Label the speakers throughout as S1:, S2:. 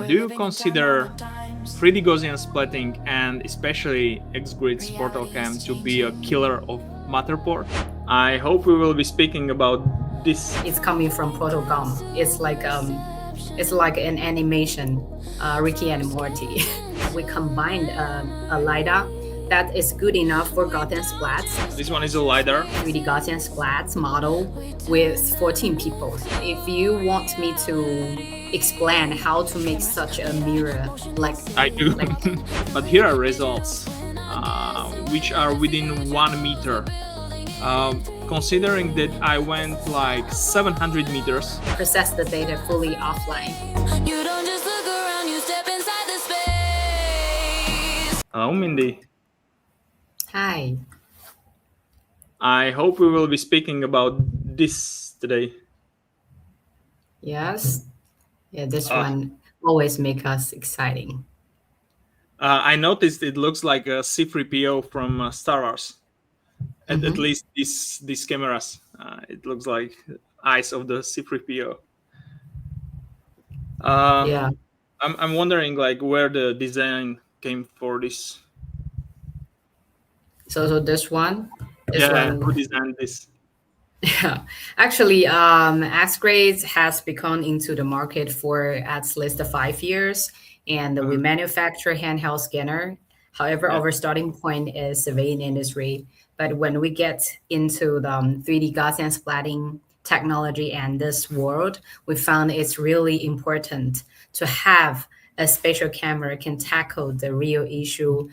S1: Do you consider 3D Gaussian splatting and especially XGRIDS PortalCam to be a killer of Matterport? I hope we will be speaking about this.
S2: It's coming from PortalCam. It's like an animation, Ricky and Morty. We combined a LiDAR that is good enough for Gaussian splats.
S1: This one is a LiDAR.
S2: 3D Gaussian splats model with 14 people. If you want me to explain how to make such a mirror, like
S1: I do. But here are results, which are within 1 meter. Considering that I went like 700 meters.
S2: Process the data fully offline.
S3: You don't just look around, you step inside the space.
S1: Hello, Mindy.
S2: Hi.
S1: I hope we will be speaking about this today.
S2: Yes. Yeah, this one always make us exciting.
S1: I noticed it looks like a C3PO from Star Wars. At least these cameras. It looks like eyes of the C3PO.
S2: Yeah.
S1: I'm wondering like where the design came for this.
S2: So this one.
S1: Who designed this?
S2: Yeah, actually, XGRIDS has become into the market for at least 5 years, and we manufacture handheld scanner. However, our starting point is surveying industry. But when we get into the 3D Gaussian splatting technology and this world, we found it's really important to have a spatial camera can tackle the real issue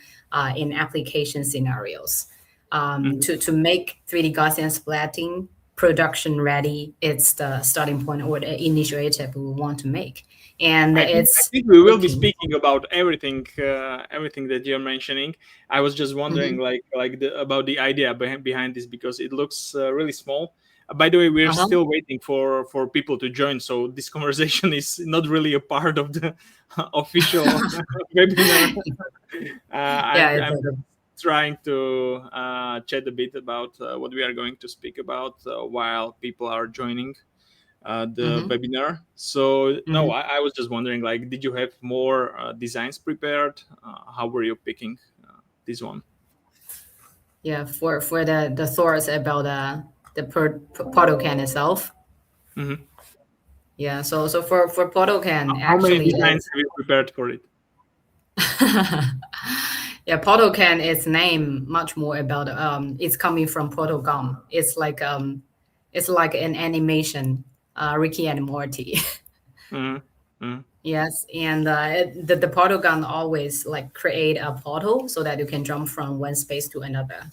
S2: in application scenarios. To make 3D Gaussian splatting production ready, it's the starting point or the initiative we want to make. And
S1: I think we will be speaking about everything that you're mentioning. I was just wondering about the idea behind this, because it looks really small. By the way, we're still waiting for people to join, so this conversation is not really a part of the official webinar. I'm trying to chat a bit about what we are going to speak about while people are joining the webinar. So no, I was just wondering, like, did you have more designs prepared? How were you picking this one?
S2: Yeah, for the thoughts about the PortalCam itself. Yeah, so for PortalCam,
S1: how many designs have you prepared for it?
S2: Yeah, PortalCam is named much more about it's coming from PortalCam. It's like an animation, Ricky and Morty. Yes, and the PortalCam always like create a portal so that you can jump from one space to another,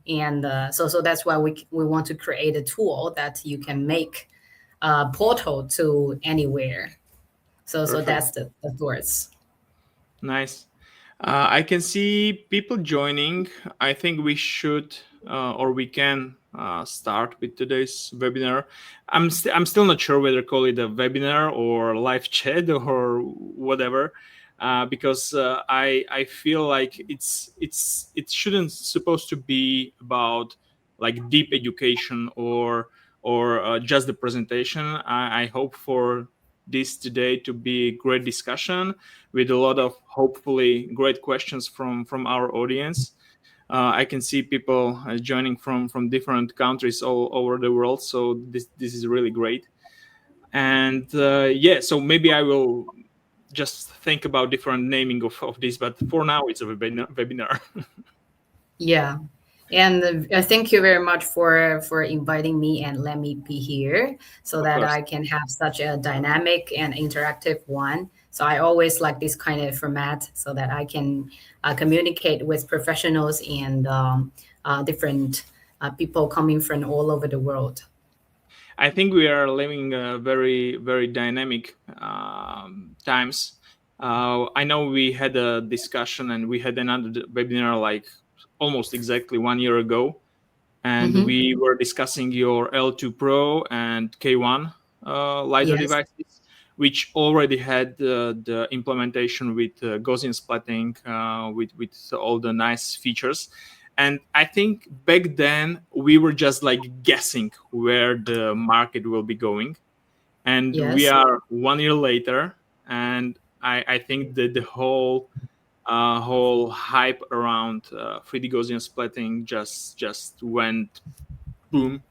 S2: and so that's why we want to create a tool that you can make a portal to anywhere. So that's the thoughts.
S1: Nice. I can see people joining. I think we should or we can start with today's webinar. I'm still not sure whether to call it a webinar or live chat or whatever, because I feel like it shouldn't supposed to be about like deep education or just the presentation. I hope for this today to be a great discussion with a lot of hopefully great questions from our audience. I can see people joining from different countries all over the world, so this is really great. And so maybe I will just think about different naming of this, but for now it's a webinar.
S2: Yeah. And thank you very much for inviting me and let me be here so that I can have such a dynamic and interactive one. So I always like this kind of format so that I can communicate with professionals and different people coming from all over the world.
S1: I think we are living very, very dynamic times. I know we had a discussion and we had another webinar like almost exactly 1 year ago, and we were discussing your L2 Pro and K1 LiDAR devices, which already had the implementation with Gaussian splatting with all the nice features. And I think back then we were just like guessing where the market will be going, and we are 1 year later, and I think that the whole hype around 3D Gaussian splatting just went boom.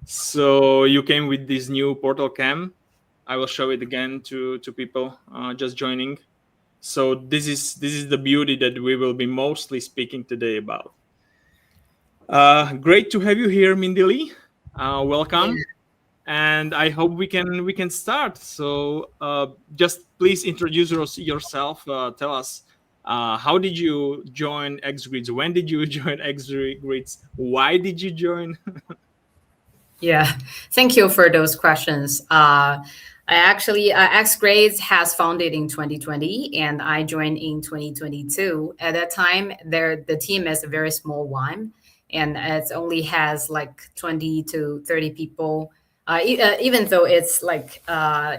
S1: So you came with this new PortalCam. I will show it again to people just joining. So this is the beauty that we will be mostly speaking today about. Great to have you here, Mindy Lee. Welcome.
S2: Yeah.
S1: And I hope we can start. So just please introduce yourself. Tell us how did you join XGRIDS? When did you join XGRIDS? Why did you join?
S2: Yeah, thank you for those questions. I actually, XGRIDS has founded in 2020, and I joined in 2022. At that time, the team is a very small one, and it only has like 20 to 30 people. Even though it's like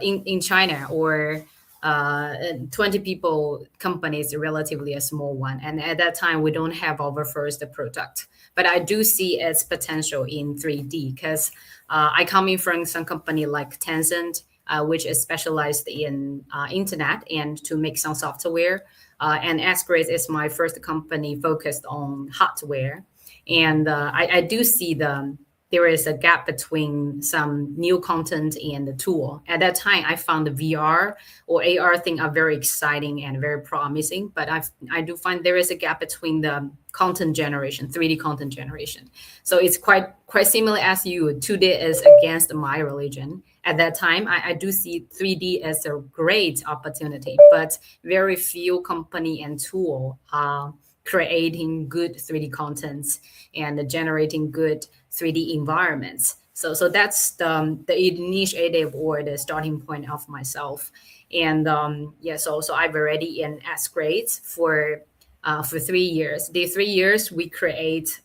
S2: in China or 20 people company is relatively a small one, and at that time we don't have our first product. But I do see its potential in 3D because I coming from some company like Tencent, which is specialized in internet and to make some software. And XGRIDS is my first company focused on hardware. And I do see there is a gap between some new content and the tool. At that time, I found the VR or AR thing are very exciting and very promising, but I do find there is a gap between the content generation, 3D content generation. So it's quite similar as you. 2D is against my religion. At that time, I do see 3D as a great opportunity, but very few company and tool are creating good 3D contents and generating good 3D environments. So that's the initiative or the starting point of myself. And so I've already in XGRIDS for 3 years. The 3 years we create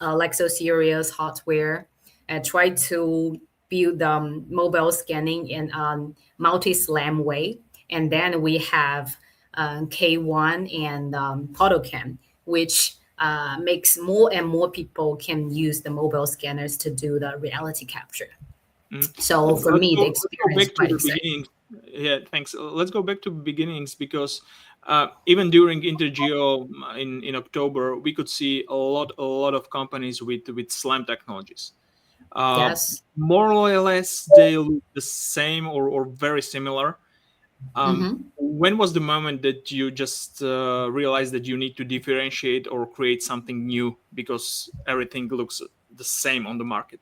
S2: Lixel series hardware and try to build mobile scanning in multi-SLAM way. And then we have K1 and PortalCam, which makes more and more people can use the mobile scanners to do the reality capture. So for me, the experience is quite exciting.
S1: Yeah, thanks. Let's go back to beginnings because even during Intergeo in October, we could see a lot of companies with SLAM technologies.
S2: Yes.
S1: More or less, they look the same or very similar. When was the moment that you just realized that you need to differentiate or create something new because everything looks the same on the market?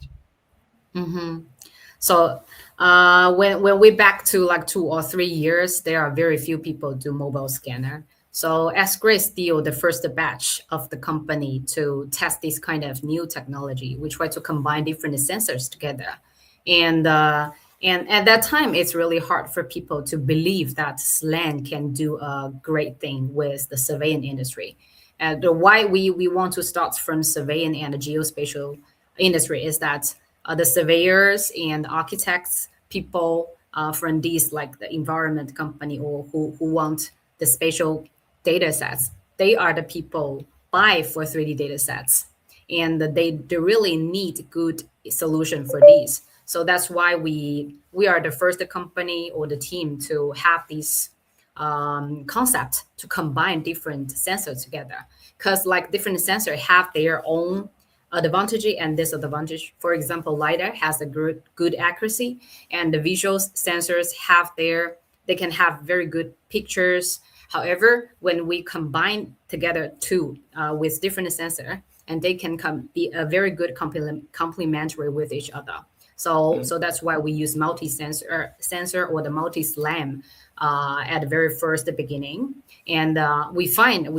S2: So when we back to like 2 or 3 years, there are very few people do mobile scanner. So XGRIDS is still the first batch of the company to test this kind of new technology. We try to combine different sensors together. And at that time, it's really hard for people to believe that SLAM can do a great thing with the surveillance industry. And why we want to start from surveillance and the geospatial industry is that the surveyors and architects, people from these like the environment company or who want the spatial data sets, they are the people buy for 3D data sets. And they really need good solution for these. So that's why we are the first company or the team to have this concept to combine different sensors together. Because like different sensors have their own advantage and disadvantage. For example, LiDAR has a good accuracy, and the visual sensors they can have very good pictures. However, when we combine together two with different sensor, and they can be a very good complementary with each other. So that's why we use multi-sensor or the multi-SLAM at the very first beginning. And we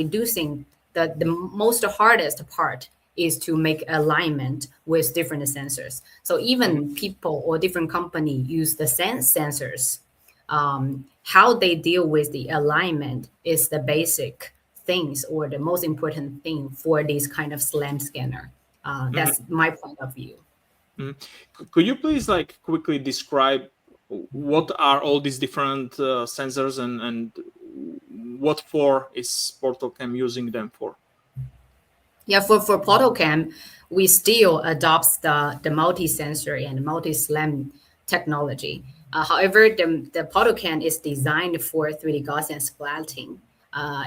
S2: do think that the most hardest part is to make alignment with different sensors. So even people or different company use the sensors, how they deal with the alignment is the basic things or the most important thing for this kind of SLAM scanner. That's my point of view.
S1: Could you please like quickly describe what are all these different sensors and what for is PortalCam using them for?
S2: Yeah, for PortalCam, we still adopt the multi-sensor and multi-SLAM technology. However, the PortalCam is designed for 3D Gaussian splatting,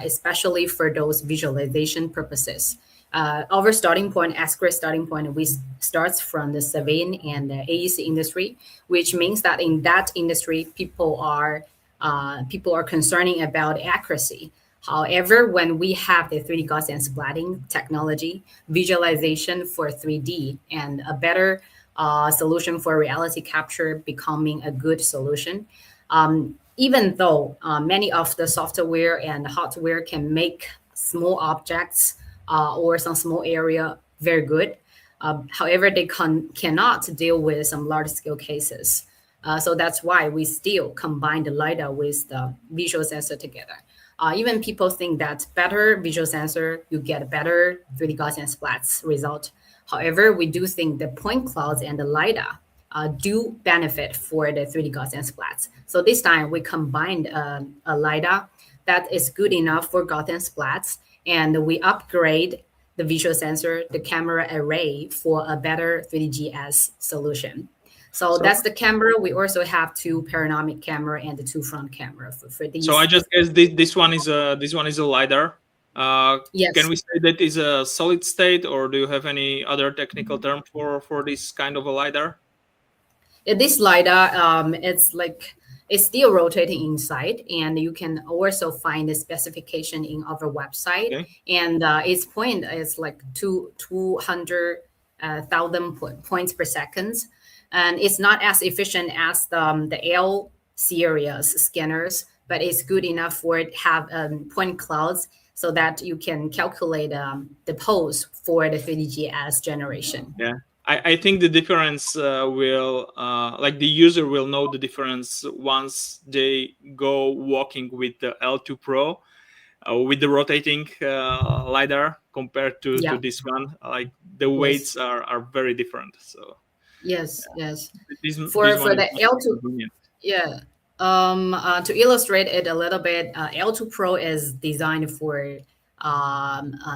S2: especially for those visualization purposes. Our starting point, XGRIDS starting point, we starts from the civilian and the AEC industry, which means that in that industry, people are concerning about accuracy. However, when we have the 3D Gaussian splatting technology, visualization for 3D, and a better solution for reality capture becoming a good solution, even though many of the software and hardware can make small objects or some small area very good, however, they cannot deal with some large scale cases. So that's why we still combine the LiDAR with the visual sensor together. Even people think that better visual sensor, you get better 3D Gaussian splats result. However, we do think the point clouds and the LiDAR do benefit for the 3D Gaussian splats. So this time we combined a LiDAR that is good enough for Gaussian splats, and we upgrade the visual sensor, the camera array for a better 3DGS solution. So that's the camera. We also have two panoramic camera and the two front camera for these.
S1: So I just guess this one is a LiDAR.
S2: Yes.
S1: Can we say that is a solid state, or do you have any other technical term for this kind of a LiDAR?
S2: This LiDAR, it's still rotating inside, and you can also find the specification in our website.
S1: Okay.
S2: And its point is like 200,000 points per second. And it's not as efficient as the L series scanners, but it's good enough for it have point clouds so that you can calculate the pose for the 3DGS generation.
S1: Yeah, I think the difference will, like the user will know the difference once they go walking with the L2 Pro, with the rotating LiDAR compared to this one. Like the weights are very different. So.
S2: Yes.
S1: For
S2: the L2, to illustrate it a little bit, L2 Pro is designed for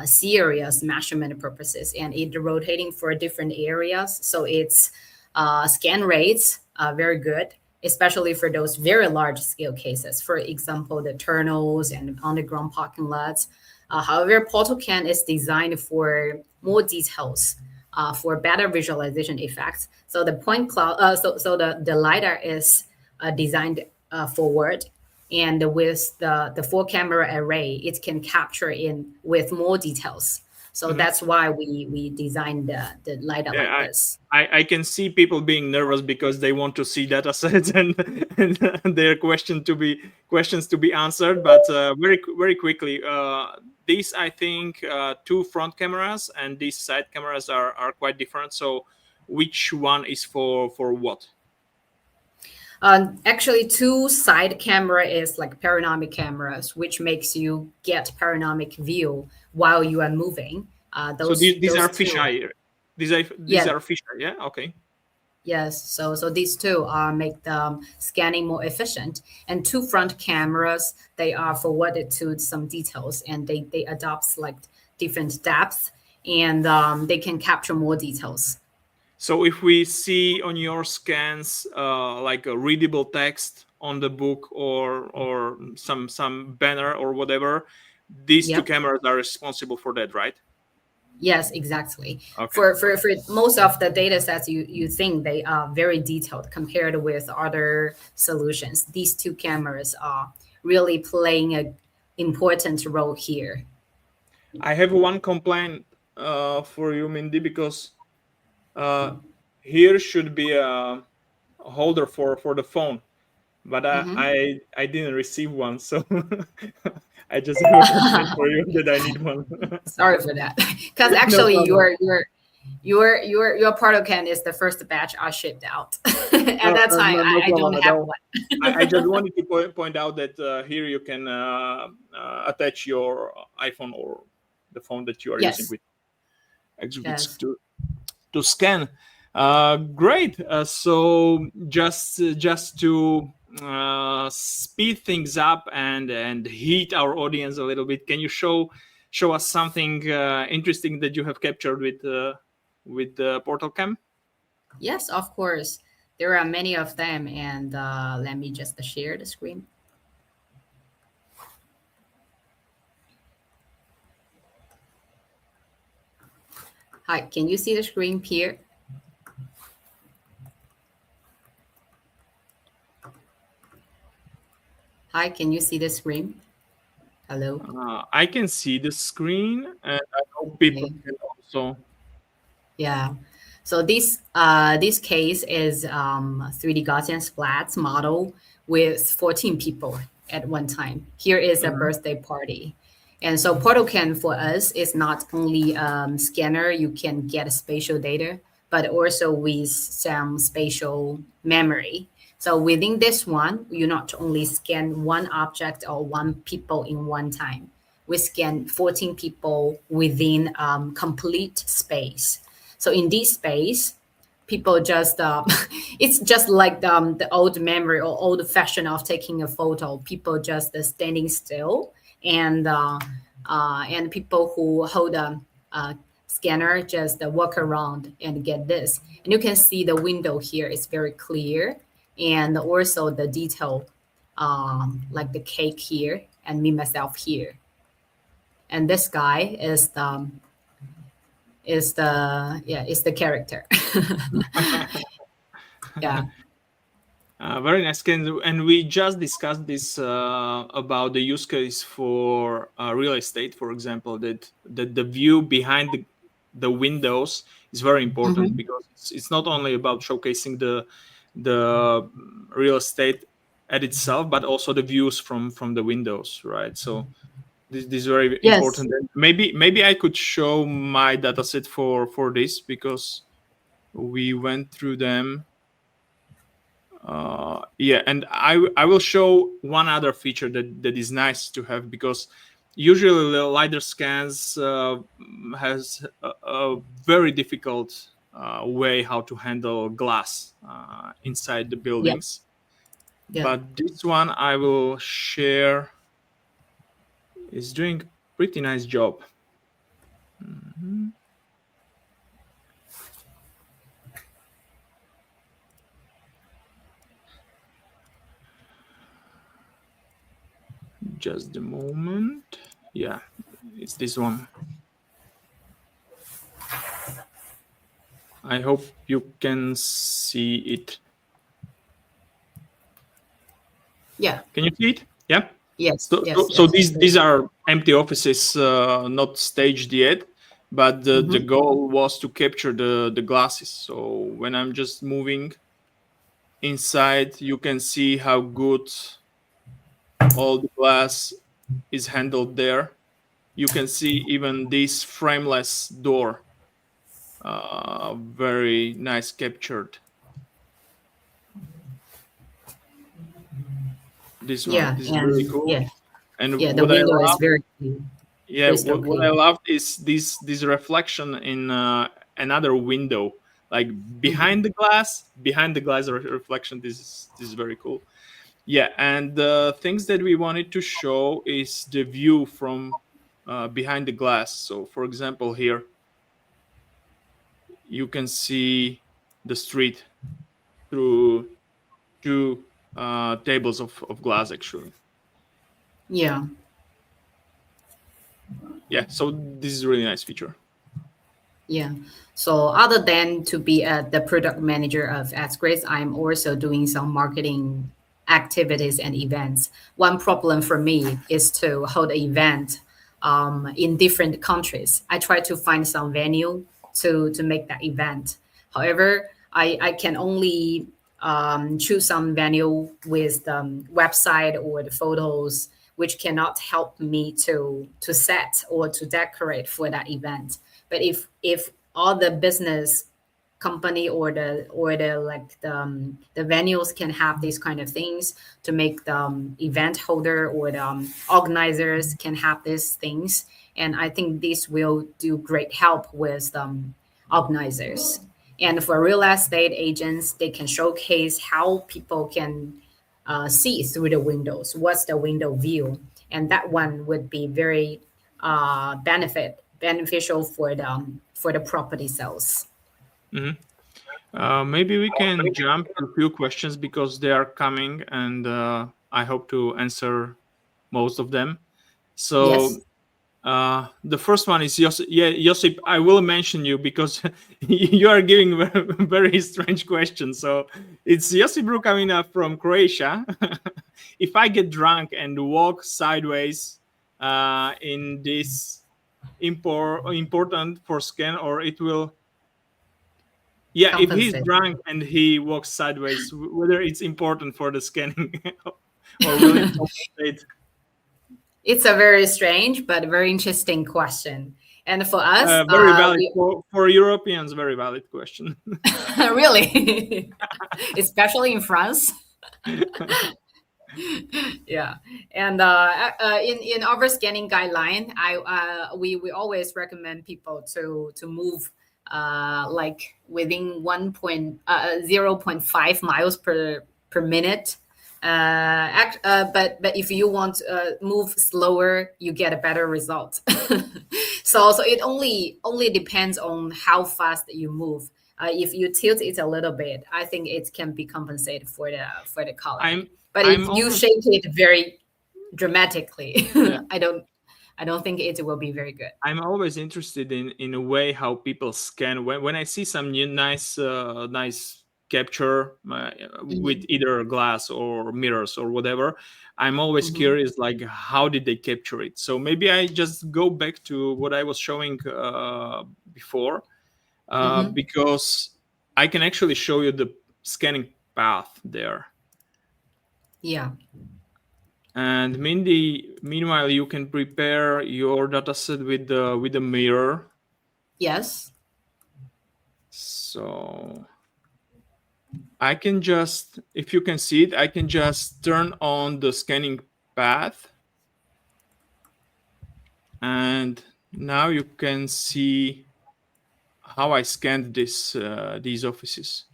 S2: serious measurement purposes, and it's rotating for different areas. So its scan rates are very good, especially for those very large scale cases. For example, the tunnels and underground parking lots. However, PortalCam is designed for more details. For better visualization effects. So the point cloud, the LiDAR is designed forward, and with the 4-camera array, it can capture in with more details. So that's why we designed the LiDAR like this.
S1: I can see people being nervous because they want to see data sets and their questions to be answered. But very quickly, these I think two front cameras and these side cameras are quite different. So which one is for what?
S2: Actually, two side camera is like panoramic cameras, which makes you get panoramic view while you are moving.
S1: These are fisheye. These are fisheye. Yeah. Okay.
S2: Yes. So these two make the scanning more efficient. And two front cameras, they are forwarded to some details, and they adopt like different depths, and they can capture more details.
S1: So if we see on your scans like a readable text on the book or some banner or whatever, these two cameras are responsible for that, right?
S2: Yes, exactly.
S1: Okay.
S2: For most of the data sets, you think they are very detailed compared with other solutions. These two cameras are really playing an important role here.
S1: I have one complaint for you, Mindy, because here should be a holder for the phone, but I didn't receive one, so I just have a complaint for you that I need one.
S2: Sorry for that, because actually your PortalCam is the first batch I shipped out. At that time, I don't have one.
S1: I just wanted to point out that here you can attach your iPhone or the phone that you are using with XGRIDS to scan. Great. So just to speed things up and heat our audience a little bit, can you show us something interesting that you have captured with the PortalCam?
S2: Yes, of course. There are many of them, and let me just share the screen. Hi, can you see the screen here? Hi, can you see the screen? Hello?
S1: I can see the screen, and I hope people
S2: Okay.
S1: can also.
S2: Yeah. So this case is 3D Gaussian Splats model with 14 people at one time. Here is a birthday party. And so PortalCam for us is not only scanner, you can get spatial data, but also with some spatial memory. So within this one, you not only scan one object or one people in one time. We scan 14 people within complete space. So in this space, people just it's just like the old memory or old fashion of taking a photo. People just standing still, and people who hold a scanner just walk around and get this. And you can see the window here is very clear, and also the detail, like the cake here and me myself here. And this guy is the character. Yeah.
S1: Very nice, Ken. And we just discussed this about the use case for real estate, for example, that the view behind the windows is very important because it's not only about showcasing the real estate at itself, but also the views from the windows, right? So this is very
S2: Yes.
S1: important. And maybe I could show my dataset for this because we went through them. Yeah, and I will show one other feature that is nice to have, because usually the LiDAR scans has a very difficult way how to handle glass inside the
S2: Yep.
S1: buildings.
S2: Yeah.
S1: But this one I will share is doing pretty nice job. Just a moment. Yeah, it's this one. I hope you can see it.
S2: Yeah.
S1: Can you see it? Yeah.
S2: Yes.
S1: So,
S2: Yes.
S1: so
S2: Yes.
S1: these are empty offices, not staged yet, but the goal was to capture the glasses. So when I'm just moving inside, you can see how good all the glass is handled there. You can see even this frameless door, very nice captured. This one,
S2: Yeah.
S1: this is really
S2: And
S1: cool.
S2: yeah.
S1: And
S2: Yeah. The
S1: what I
S2: window is
S1: love,
S2: very
S1: yeah,
S2: crystal
S1: what
S2: clear.
S1: I loved is this reflection in another window, like behind the glass. Behind the glass reflection. This is very cool. Yeah, and the things that we wanted to show is the view from behind the glass. So, for example, here you can see the street through two tables of glass, actually.
S2: Yeah.
S1: Yeah, so this is a really nice feature.
S2: Yeah. So other than to be the product manager of XGRIDS, I'm also doing some marketing activities and events. One problem for me is to hold an event in different countries. I try to find some venue to make that event. However, I can only choose some venue with the website or the photos, which cannot help me to set or to decorate for that event. But if all the business company or the like the venues can have these kind of things to make the event holder or the organizers can have these things, and I think this will do great help with organizers. And for real estate agents, they can showcase how people can see through the windows, what's the window view, and that one would be very beneficial for the property sales.
S1: Mhm. Maybe we can jump to a few questions because they are coming, and I hope to answer most of them. So
S2: Yes.
S1: the first one is Josip. Yeah, Josip, I will mention you because you are giving very strange questions. So it's Josip Rukamina from Croatia. If I get drunk and walk sideways in this important for scan, or it will. Yeah, if he's
S2: Compensate.
S1: drunk and he walks sideways, whether it's important for the scanning or will it compensate?
S2: It's a very strange but very interesting question. And for us,
S1: Very valid
S2: we
S1: for Europeans. Very valid question.
S2: really, especially in France. Yeah, and in our scanning guideline, we always recommend people to move like within 0.5 miles per minute. But if you want to move slower, you get a better result. So it only depends on how fast you move. If you tilt it a little bit, I think it can be compensated for the color.
S1: I'm
S2: But if
S1: I'm
S2: you
S1: almost
S2: shake it very dramatically,
S1: yeah.
S2: I don't think it will be very good.
S1: I'm always interested in a way how people scan when I see some new nice capture with
S2: Hmm.
S1: either glass or mirrors or whatever. I'm always
S2: Hmm.
S1: curious, like how did they capture it? So maybe I just go back to what I was showing before,
S2: Hmm.
S1: because I can actually show you the scanning path there.
S2: Yeah.
S1: And Mindy, meanwhile, you can prepare your dataset with the mirror.
S2: Yes.
S1: So I can just, if you can see it, I can just turn on the scanning path. And now you can see how I scanned these offices.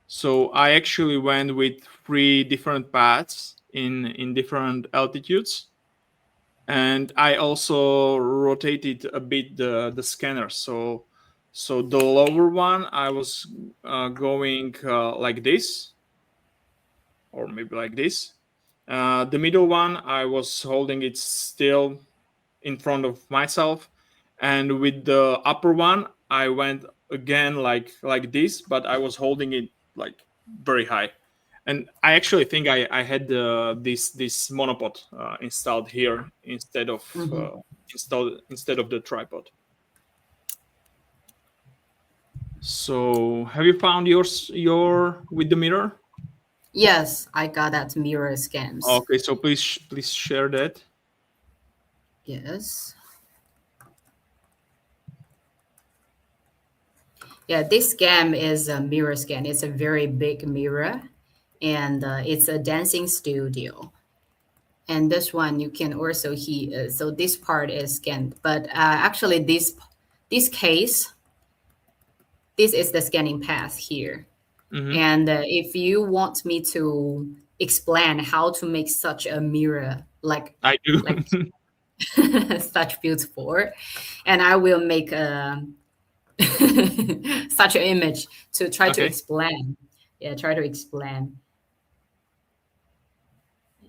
S1: So I actually went with 3 different paths in different altitudes. And I also rotated a bit the scanner. So the lower one, I was going like this, or maybe like this. The middle one, I was holding it still in front of myself, and with the upper one, I went again like this, but I was holding it like very high. And I actually think I had this monopod installed here
S2: Hmm.
S1: instead of the tripod. So have you found your with the mirror?
S2: Yes, I got that mirror scans.
S1: Okay, so please share that.
S2: Yes. Yeah, this scan is a mirror scan. It's a very big mirror, and it's a dancing studio. And this one you can also hear. So this part is scanned, but actually this case, this is the scanning path here.
S1: Hmm.
S2: And if you want me to explain how to make such a mirror,
S1: I do.
S2: like such beautiful, and I will make such an image to try to
S1: Okay.
S2: explain. Yeah, try to explain.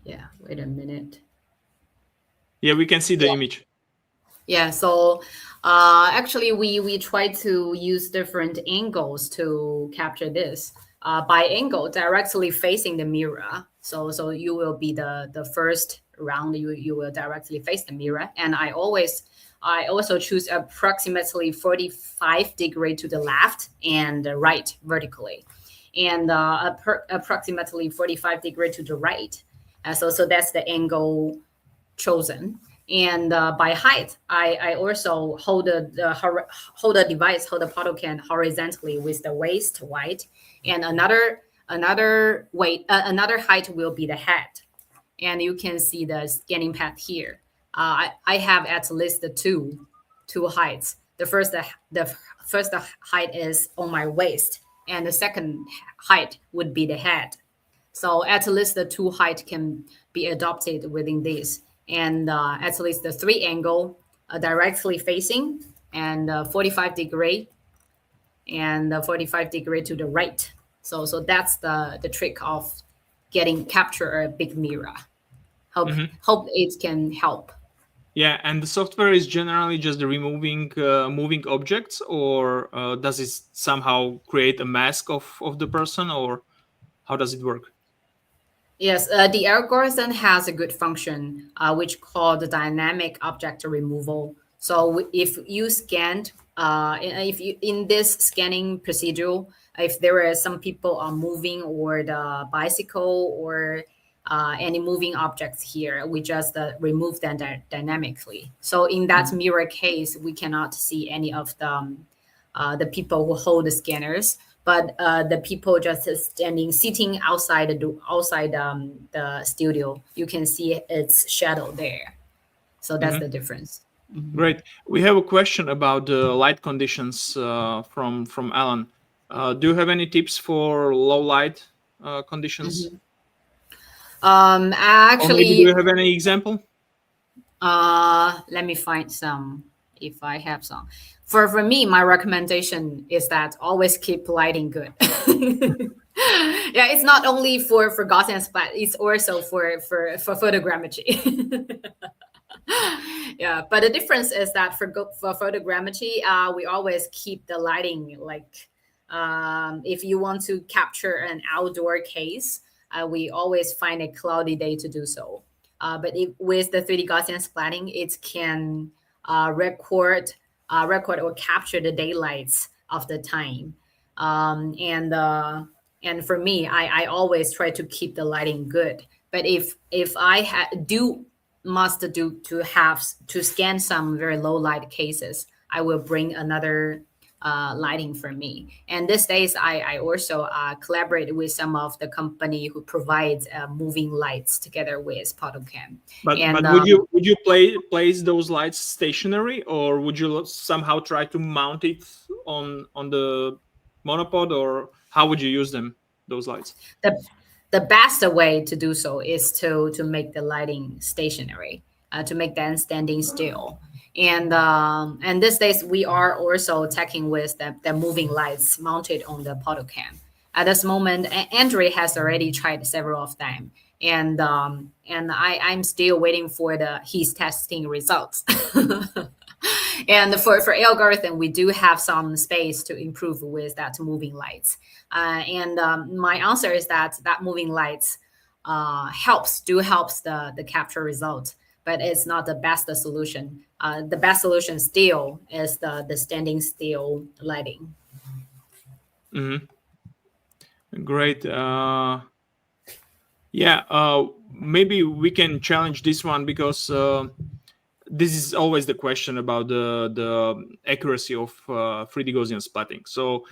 S2: Yeah, wait a minute.
S1: Yeah, we can see the image.
S2: Yeah, so actually we try to use different angles to capture this. By angle, directly facing the mirror. So you will be the first round. You will directly face the mirror, and I also choose approximately 45-degree to the left and the right vertically, and approximately 45-degree to the right. So that's the angle chosen. And by height, I also hold the device, hold the PortalCam horizontally with the waist wide, and another height will be the head. And you can see the scanning path here. I have at least two heights. The first height is on my waist, and the second height would be the head. So at least the 2 height can be adopted within this, and at least the 3 angle directly facing and 45-degree and 45 degree to the right. So that's the trick of getting capture a big mirror. Hope it can help.
S1: Yeah, and the software is generally just removing moving objects, or does it somehow create a mask of the person, or how does it work?
S2: Yes, the algorithm has a good function, which called the dynamic object removal. So if you scanned, if you in this scanning procedure, if there are some people are moving or the bicycle or any moving objects here, we just remove them dynamically. So in that mirror case, we cannot see any of the people who hold the scanners, but the people just sitting outside the studio, you can see its shadow there. So that's the difference.
S1: Great. We have a question about the light conditions from Alan. Do you have any tips for low light conditions? Or maybe do
S2: Actually,
S1: you have any example?
S2: let me find some if I have some. For me, my recommendation is that always keep lighting good. Yeah, it's not only for Gaussian splat, it's also for photogrammetry. Yeah, but the difference is that for photogrammetry, we always keep the lighting like if you want to capture an outdoor case, we always find a cloudy day to do so. But with the 3D Gaussian splatting, it can record or capture the daylights of the time. And for me, I always try to keep the lighting good. But if I must do to scan some very low light cases, I will bring another lighting for me. And these days, I also collaborate with some of the company who provides moving lights together with PortalCam.
S1: But
S2: And
S1: would you place those lights stationary, or would you somehow try to mount it on the monopod, or how would you use them, those lights?
S2: the best way to do so is to make the lighting stationary, to make them standing still. And these days we are also tackling with the moving lights mounted on the PortalCam. At this moment, Andre has already tried several of them, and I'm still waiting for his testing results. And for algorithm, we do have some space to improve with that moving lights. And my answer is that moving lights helps the capture result, but it's not the best solution. The best solution still is the standing still lighting.
S1: Great. Maybe we can challenge this one, because this is always the question about the accuracy of 3D Gaussian splatting. So,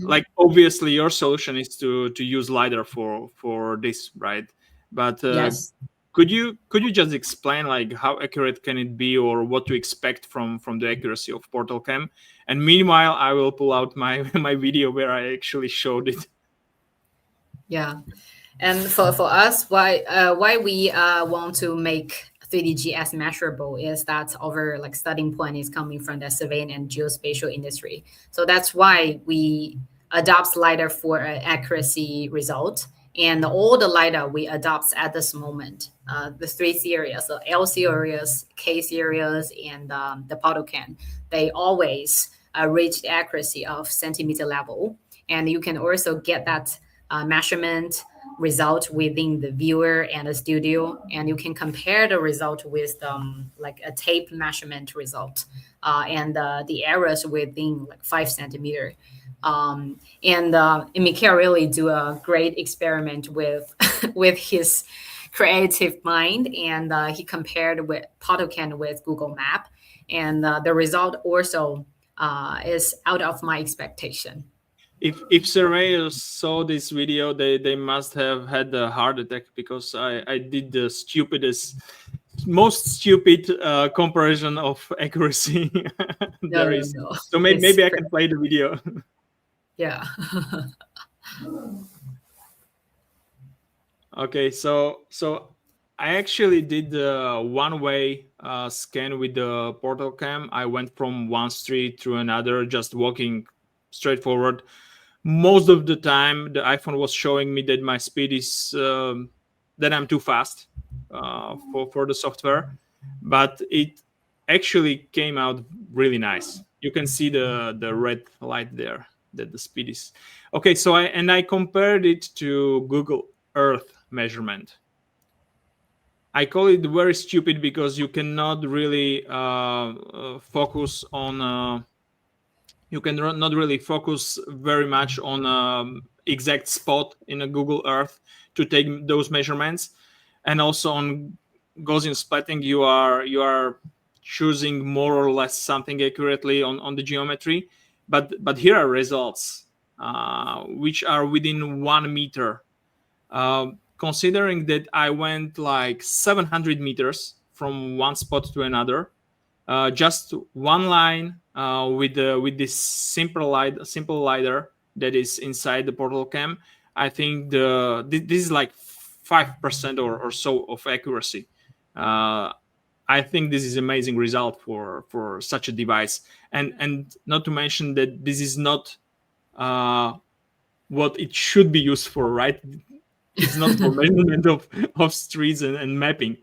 S1: like, obviously, your solution is to use LiDAR for this, right? But
S2: Yes.
S1: could you just explain like how accurate can it be, or what to expect from the accuracy of PortalCam? And meanwhile, I will pull out my my video where I actually showed it.
S2: Yeah. And for us, why we want to make 3DGS measurable is that our like starting point is coming from the surveying and geospatial industry. So that's why we adopt LiDAR for an accuracy result. And all the LiDAR we adopt at this moment, the three series, so L series, K series, and the PortalCam, they always reach the accuracy of centimeter level. And you can also get that measurement result within the viewer and the studio, and you can compare the result with like a tape measurement result, and the errors within like 5 centimeter. And Mikhail really do a great experiment with with his creative mind, and he compared with PortalCam with Google Map, and the result also is out of my expectation.
S1: If surveyors saw this video, they must have had a heart attack, because I did the most stupid comparison of accuracy there is.
S2: No.
S1: So maybe I can play the video.
S2: Yeah.
S1: Okay, so I actually did the one-way scan with the PortalCam. I went from one street to another, just walking straightforward. Most of the time, the iPhone was showing me that my speed is that I'm too fast for the software, but it actually came out really nice. You can see the red light there that the speed is okay. So I compared it to Google Earth measurement. I call it very stupid because you cannot really focus on. You can not really focus very much on exact spot in a Google Earth to take those measurements, and also on Gaussian splatting, you are choosing more or less something accurately on the geometry, but here are results which are within 1 meter. Considering that I went like 700 meters from one spot to another, just one line with this simple LiDAR that is inside the PortalCam. I think this is like 5% or so of accuracy. I think this is amazing result for such a device, and not to mention that this is not what it should be used for, right? It's not for measurement of streets and mapping.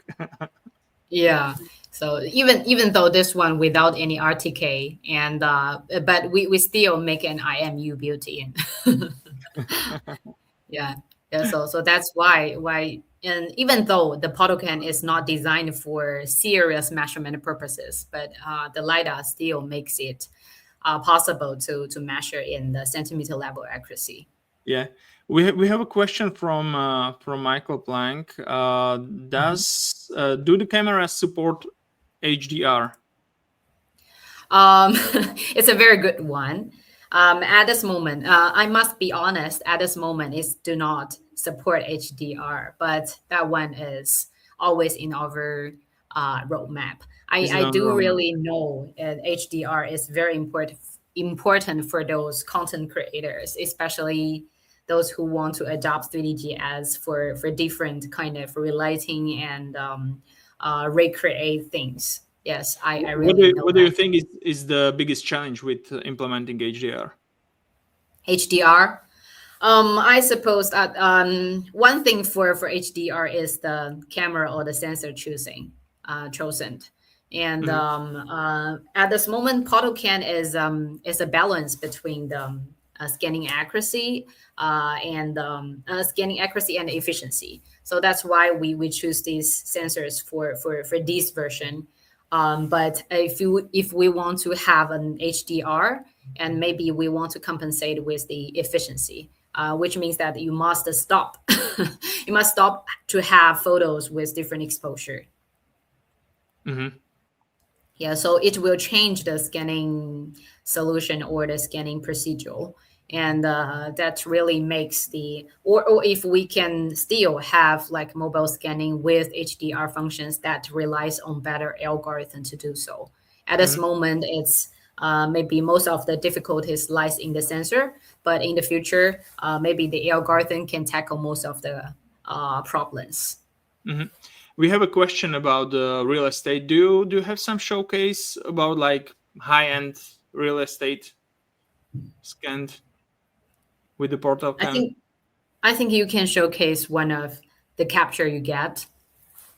S2: Yeah. So even though this one without any RTK, and but we still make an IMU built in. Yeah. Yeah. So that's why, and even though the PortalCam is not designed for serious measurement purposes, but the LiDAR still makes it possible to measure in the centimeter level accuracy.
S1: Yeah, we have a question from Michael Plank. Do the cameras support HDR?
S2: It's a very good one. At this moment, I must be honest. At this moment, it do not support HDR, but that one is always in our roadmap.
S1: Is it
S2: I
S1: on
S2: do
S1: roadmap?
S2: really know HDR is very important for those content creators, especially those who want to adopt 3D GS for different kind of relighting and recreate things. Yes, I really know
S1: What do you
S2: that.
S1: think is the biggest challenge with implementing HDR?
S2: HDR. I suppose that one thing for HDR is the camera or the sensor chosen, and
S1: Mhm.
S2: at this moment, PortalCam is a balance between the scanning accuracy scanning accuracy and efficiency. So that's why we choose these sensors for this version. But if we want to have an HDR, and maybe we want to compensate with the efficiency, which means that you must stop. You must stop to have photos with different exposure.
S1: Mhm.
S2: Yeah, so it will change the scanning solution or the scanning procedure. And that really makes or if we can still have like mobile scanning with HDR functions that relies on better algorithm to do so. At this
S1: Mhm.
S2: moment, it's maybe most of the difficulties lies in the sensor, but in the future, maybe the algorithm can tackle most of the problems.
S1: Mhm. We have a question about the real estate. Do you have some showcase about like high-end real estate scanned with the Portal
S2: I
S1: Cam?
S2: think I think you can showcase one of the capture you get,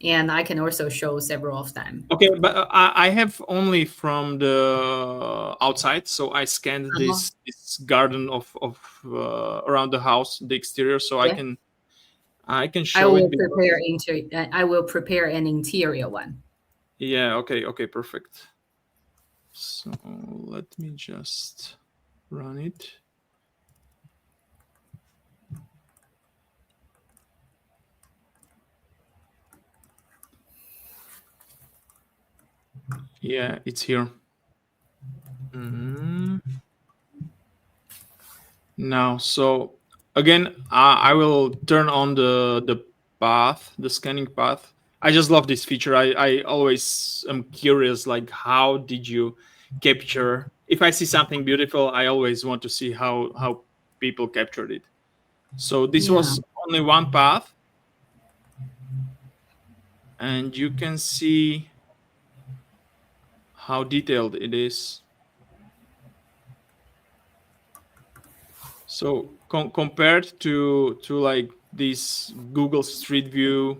S2: and I can also show several of them.
S1: Okay, but I have only from the outside, so I scanned
S2: Uh-huh.
S1: this garden of around the house, the exterior, so
S2: Yeah,
S1: I can show it because
S2: I will prepare an interior one.
S1: yeah, okay, perfect. So let me just run it. Yeah, it's here. Mhm. Now, so again, I will turn on the path, the scanning path. I just love this feature. I always am curious, like how did you capture? If I see something beautiful, I always want to see how people captured it. So this
S2: Yeah.
S1: was only one path, and you can see how detailed it is. So compared to like these Google Street View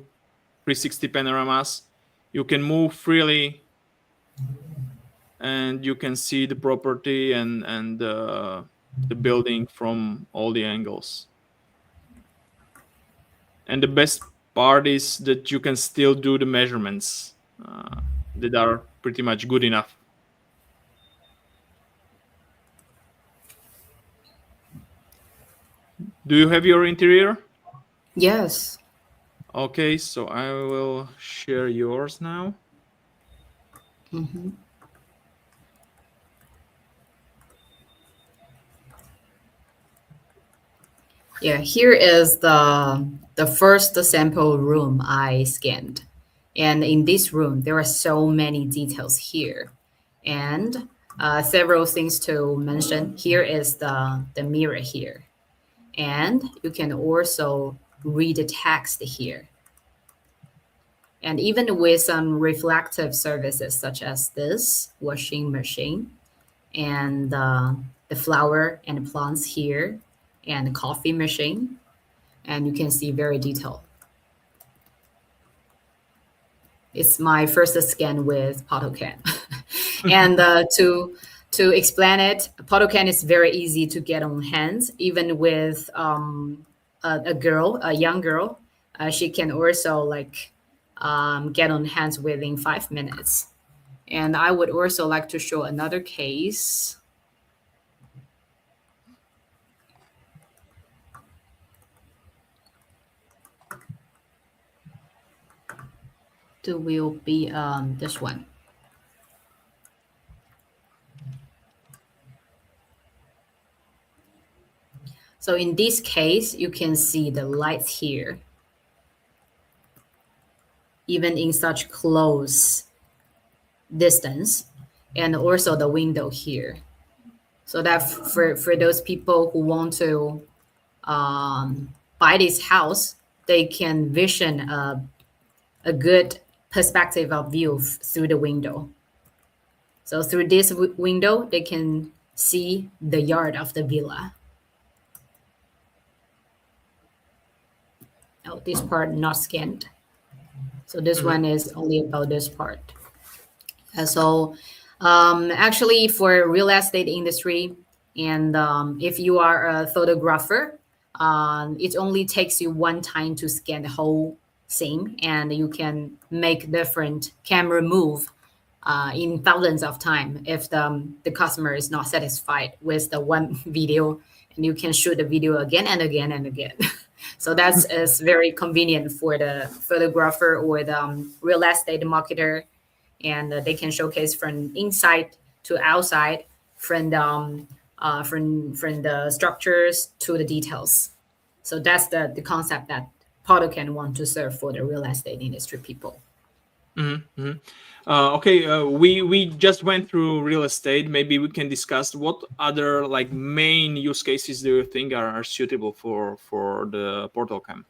S1: 360 panoramas, you can move freely, and you can see the property and the building from all the angles. And the best part is that you can still do the measurements that are pretty much good enough. Do you have your interior?
S2: Yes.
S1: Okay, so I will share yours now.
S2: Mm-hmm. Yeah, here is the first sample room I scanned. And in this room, there are so many details here. And several things to mention. Here is the mirror here. And you can also read the text here. And even with some reflective services such as this washing machine and the flower and plants here and the coffee machine, and you can see very detailed. It's my first scan with PortalCam. And to explain it, PortalCam is very easy to get on hands, even with a young girl. She can also like get on hands within 5 minutes. And I would also like to show another case. It will be this one. So in this case, you can see the lights here, even in such close distance, and also the window here. So that for those people who want to buy this house, they can vision a good perspective of view through the window. So through this window, they can see the yard of the villa. Oh, this part not scanned. So this one is only about this part. So actually for real estate industry, and if you are a photographer, it only takes you one time to scan the whole scene, and you can make different camera move in thousands of time if the customer is not satisfied with the one video, and you can shoot the video again and again and again. So that's is very convenient for the photographer or the real estate marketer, and they can showcase from inside to outside, from the structures to the details. So that's the concept that PortalCam want to serve for the real estate industry people.
S1: Okay, we just went through real estate. Maybe we can discuss what other like main use cases do you think are suitable for the PortalCam?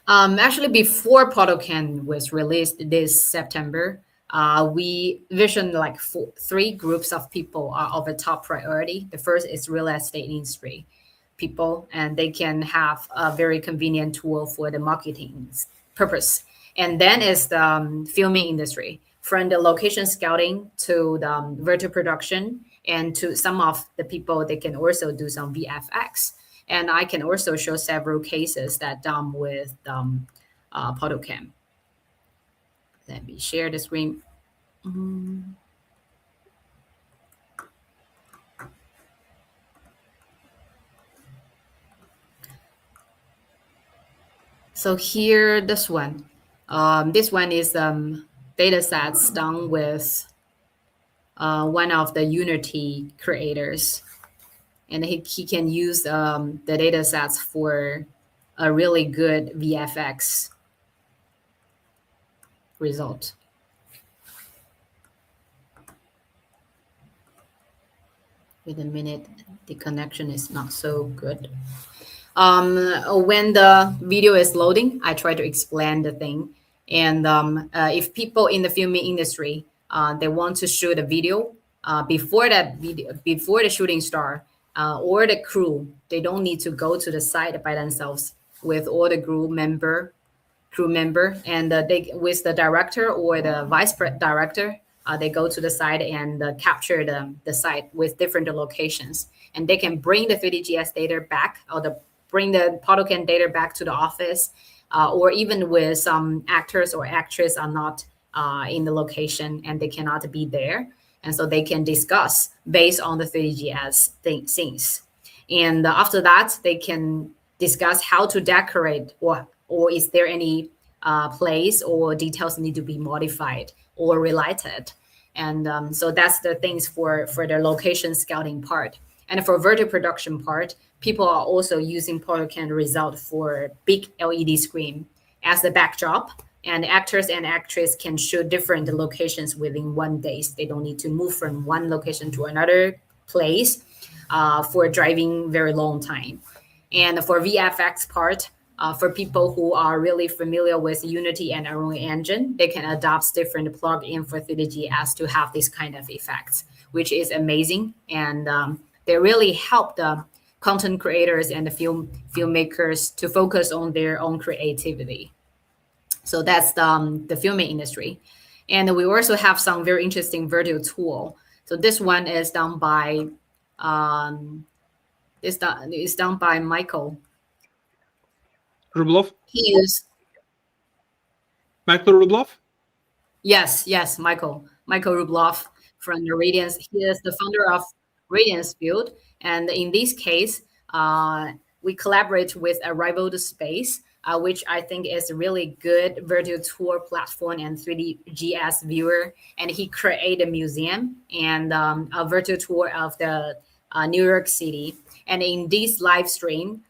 S2: Actually, before PortalCam was released this September, we visioned like three groups of people are of a top priority. The first is real estate industry people, and they can have a very convenient tool for the marketing purpose. And then is the filming industry, from the location scouting to the virtual production, and to some of the people, they can also do some VFX. And I can also show several cases that done with PortalCam. Let me share the screen. So here, this one. This one is data sets done with one of the Unity creators. And he can use the data sets for a really good VFX result. Wait a minute, the connection is not so good. When the video is loading, I try to explain the thing. And if people in the filming industry, they want to shoot a video before the shooting start, or the crew. They don't need to go to the site by themselves with all the crew member, and they with the director or the director. They go to the site and capture the site with different locations, and they can bring the 3D data back, or bring the PortalCam data back to the office, or even with some actors or actress are not in the location and they cannot be there, and so they can discuss based on the 3DS things. And after that, they can discuss how to decorate, or is there any place or details need to be modified or relighted. And so that's the things for the location scouting part. And for virtual production part, people are also using PortalCam result for big LED screen as the backdrop. And actors and actresses can shoot different locations within 1 day. They don't need to move from one location to another place for driving very long time. And for VFX part, for people who are really familiar with Unity and Unreal Engine, they can adopt different plugin for 3ds to have this kind of effects, which is amazing. And they really help the content creators and the filmmakers to focus on their own creativity. So that's the filming industry. And we also have some very interesting virtual tool. So this one is done by it's done by Michael
S1: Rublov?
S2: He used
S1: Michael Rublov?
S2: Yes, Michael Rubloff from the Radiance. He is the founder of Radiance Field, and in this case, we collaborate with Arrival to Space, which I think is a really good virtual tour platform and 3D GS viewer. And he created a museum and a virtual tour of the New York City. And in this live stream,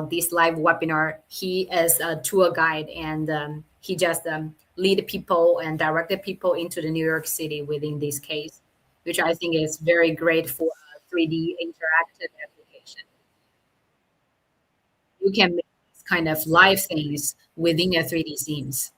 S2: this live webinar, he is a tour guide, and he just lead people and directed people into the New York City within this case, which I think is very great for a 3D interactive application. You can make this kind of live things within a 3D scenes.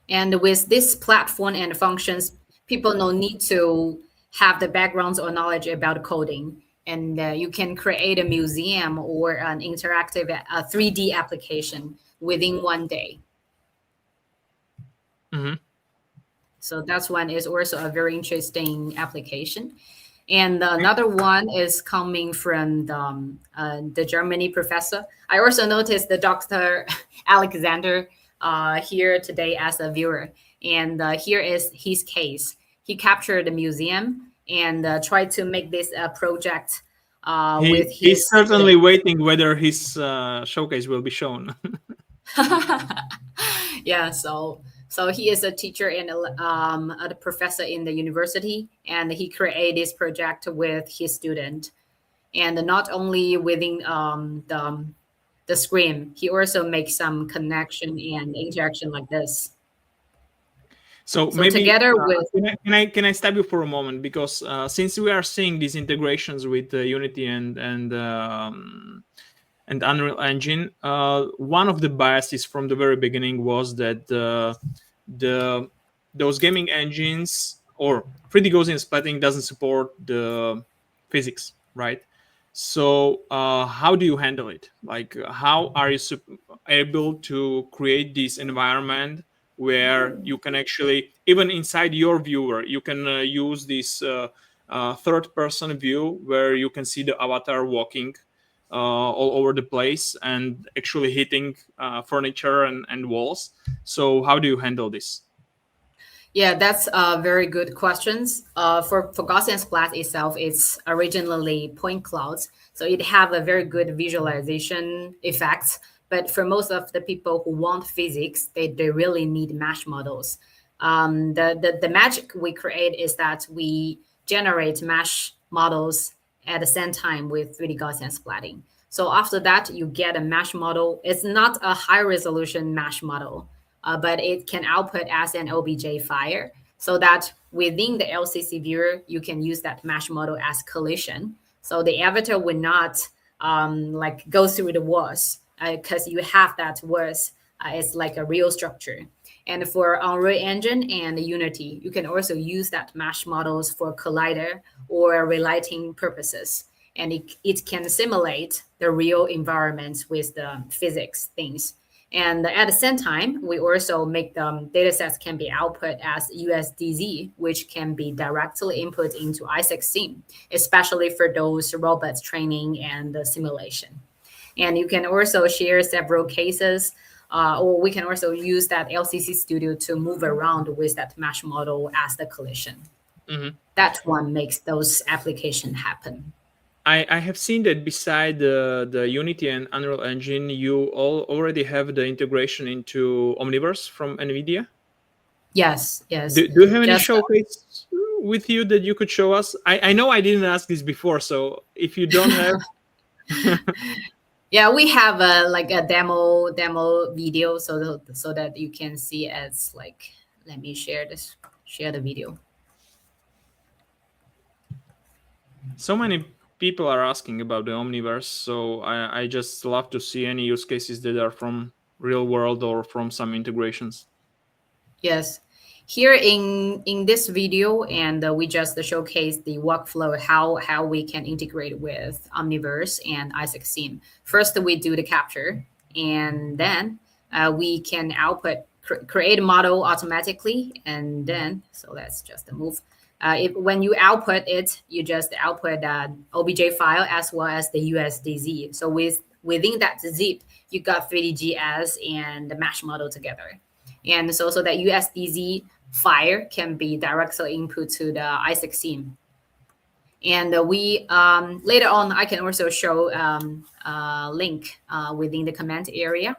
S2: And with this platform and functions, people no need to have the backgrounds or knowledge about coding. And you can create a museum or an interactive 3D application within 1 day.
S1: Mm-hmm.
S2: So that's one is also a very interesting application. And another one is coming from the Germany professor. I also noticed the Dr. Alexander here today as a viewer. And here is his case. He captured the museum and tried to make this project with his...
S1: He's certainly waiting whether his showcase will be shown.
S2: Yeah, so he is a teacher and a professor in the university, and he created this project with his student. And not only within the screen, he also makes some connection and interaction like this.
S1: So maybe
S2: together with
S1: can I stop you for a moment, because since we are seeing these integrations with Unity and Unreal Engine, one of the biases from the very beginning was that those gaming engines or 3D Gaussian Splatting doesn't support the physics, right? So how do you handle it? Like, how are you able to create this environment where you can actually, even inside your viewer, you can use this third-person view where you can see the avatar walking all over the place and actually hitting furniture and walls. So how do you handle this?
S2: Yeah, that's very good questions. For Gaussian Splat itself, it's originally point clouds, so it have a very good visualization effects. But for most of the people who want physics, they really need mesh models. The magic we create is that we generate mesh models at the same time with 3D Gaussian Splatting. So after that, you get a mesh model. It's not a high resolution mesh model, but it can output as an OBJ file, so that within the LCC viewer, you can use that mesh model as collision. So the avatar will not like go through the walls, because you have that walls. It's like a real structure. And for Unreal Engine and Unity, you can also use that mesh models for collider or relighting purposes. And it can simulate the real environments with the physics things. And at the same time, we also make the data sets can be output as USDZ, which can be directly input into Isaac Sim, especially for those robots training and the simulation. And you can also share several cases, or we can also use that LCC Studio to move around with that mesh model as the collision. That one makes those applications happen.
S1: I have seen that beside the Unity and Unreal Engine, you already have the integration into Omniverse from NVIDIA.
S2: Yes.
S1: Do you have any showcase with you that you could show us? I know I didn't ask this before, so if you don't have...
S2: Yeah, we have a demo video so that you can see as like, let me share the video.
S1: So many people are asking about the Omniverse, so I just love to see any use cases that are from real world or from some integrations.
S2: Yes, here in this video, and we just showcase the workflow, how we can integrate with Omniverse and Isaac Sim. First, we do the capture, and then we can output create a model automatically, and then so let's just move. When you output it, you just output OBJ file as well as the USDZ. So within that zip, you got 3D GS and the mesh model together. And so that USDZ file can be directly input to the Isaac Sim. And we later on, I can also show link within the comment area,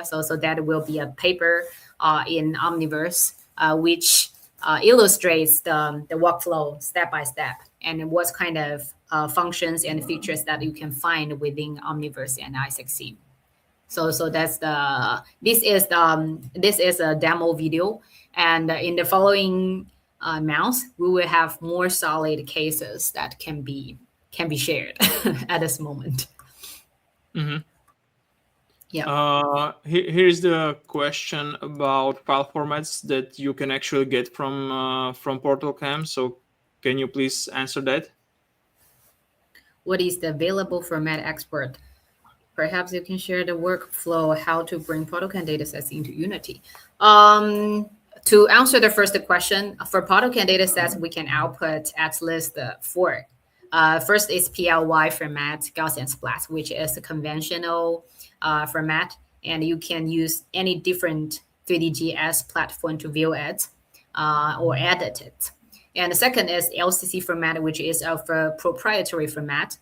S2: so that will be a paper in Omniverse, which illustrates the workflow step by step and what kind of functions and features that you can find within Omniverse and Isaac Sim. So that's this is a demo video, and in the following months we will have more solid cases that can be shared at this moment. Yeah.
S1: Here's the question about file formats that you can actually get from PortalCam. So can you please answer that?
S2: What is the available format export? Perhaps you can share the workflow, how to bring PortalCam datasets into Unity. To answer the first question, for PortalCam datasets, we can output at least 4. First is PLY format, Gaussian Splat, which is a conventional format, and you can use any different 3D GS platform to view it or edit it. And the second is LCC format, which is of a proprietary format,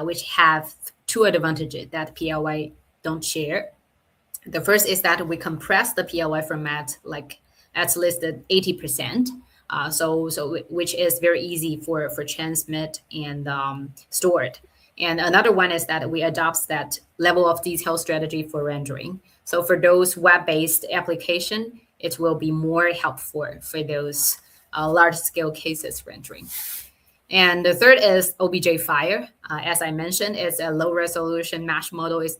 S2: which have 2 advantages that PLY don't share. The first is that we compress the PLY format like at least 80%, which is very easy for transmit and stored. And another one is that we adopt that level of detail strategy for rendering. So for those web-based application, it will be more helpful for those large-scale cases rendering. And the third is OBJ file. As I mentioned, it's a low-resolution mesh model. It's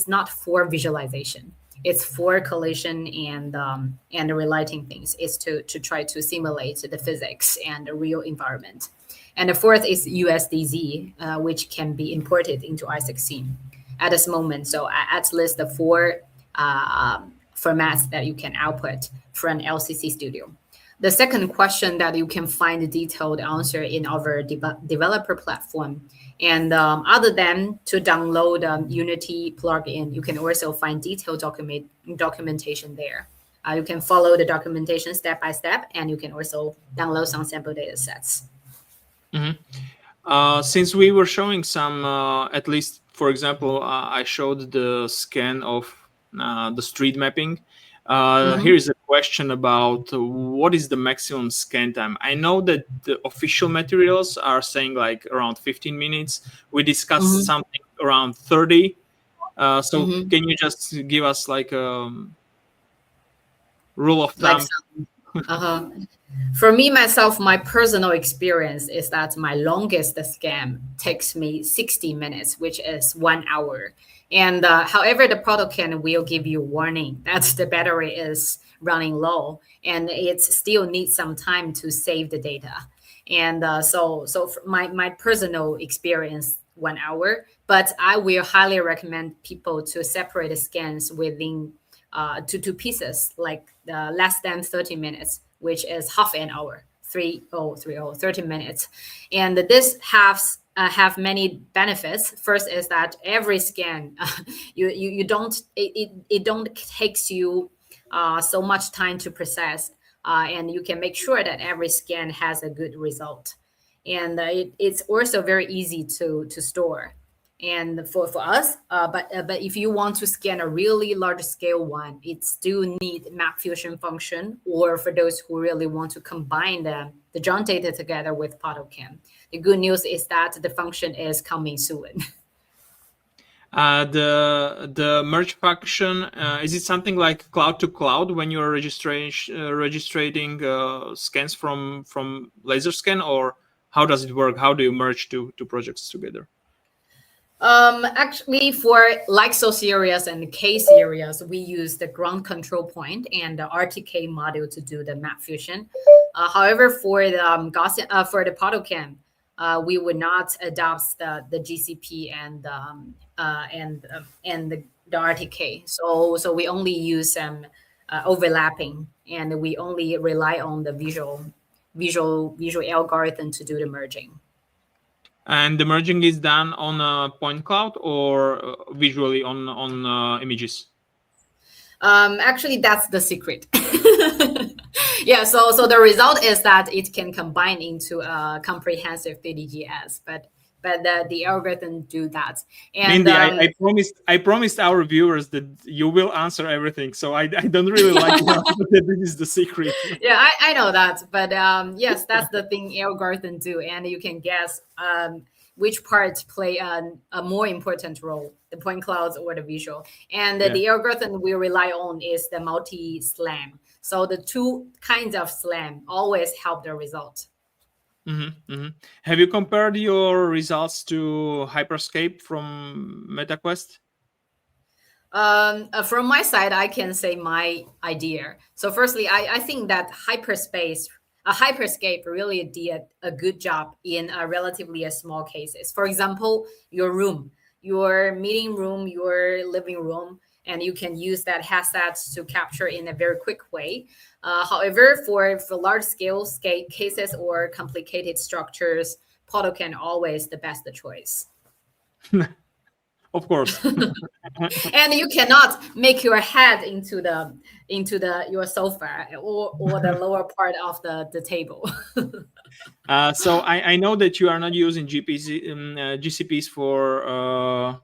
S2: not for visualization. It's for collision and relighting things. It's to try to simulate the physics and the real environment. And the fourth is USDZ, which can be imported into Isaac Sim at this moment. So at least the 4 formats that you can output from LCC Studio. The second question that you can find a detailed answer in our developer platform. And other than to download Unity plugin, you can also find detailed documentation there. You can follow the documentation step by step, and you can also download some sample data sets.
S1: Since we were showing some, at least, for example, I showed the scan of the street mapping. Here's a question about what is the maximum scan time. I know that the official materials are saying like around 15 minutes. We discussed something around 30. Can you just give us like a rule of thumb?
S2: Uh-huh. For me, myself, my personal experience is that my longest scan takes me 60 minutes, which is 1 hour. And however, the PortalCam will give you warning that the battery is running low and it still needs some time to save the data. And so my personal experience, 1 hour, but I will highly recommend people to separate the scans within to two pieces, like less than 30 minutes, which is half an hour, 30 minutes. And this have many benefits. First is that every scan, you don't, it don't takes you so much time to process, and you can make sure that every scan has a good result. And it's also very easy to store. And for us, but if you want to scan a really large scale one, it still need map fusion function, or for those who really want to combine the joint data together with PortalCam. The good news is that the function is coming soon.
S1: The merge function, is it something like cloud to cloud when you're registering scans from laser scan, or how does it work? How do you merge two projects together?
S2: Actually, for Lixel series and K series, we use the ground control point and the RTK module to do the map fusion. However, for the Gaussian, for the PortalCam, we would not adopt the GCP and the RTK. So we only use some overlapping, and we only rely on the visual algorithm to do the merging.
S1: And the merging is done on a point cloud or visually on images?
S2: Actually, that's the secret. Yeah, so the result is that it can combine into a comprehensive 3DGS, but the algorithm do that. And
S1: Mindy, I promised our viewers that you will answer everything, so I don't really like that this is the secret.
S2: Yeah, I know that, but yes, that's the thing algorithm do, and you can guess which parts play a more important role, the point clouds or the visual. And the algorithm we rely on is the multi-SLAM. So the two kinds of SLAM always help the result.
S1: Mm-hmm, mm-hmm. Have you compared your results to Hyperscape from MetaQuest?
S2: From my side, I can say my idea. So firstly, I think that Hyperscape really did a good job in relatively small cases. For example, your room, your meeting room, your living room, and you can use that headsets to capture in a very quick way. However, for large scale cases or complicated structures, PortalCam always the best choice.
S1: Of course.
S2: And you cannot make your head into your sofa or the lower part of the table.
S1: So I know that you are not using GCPs for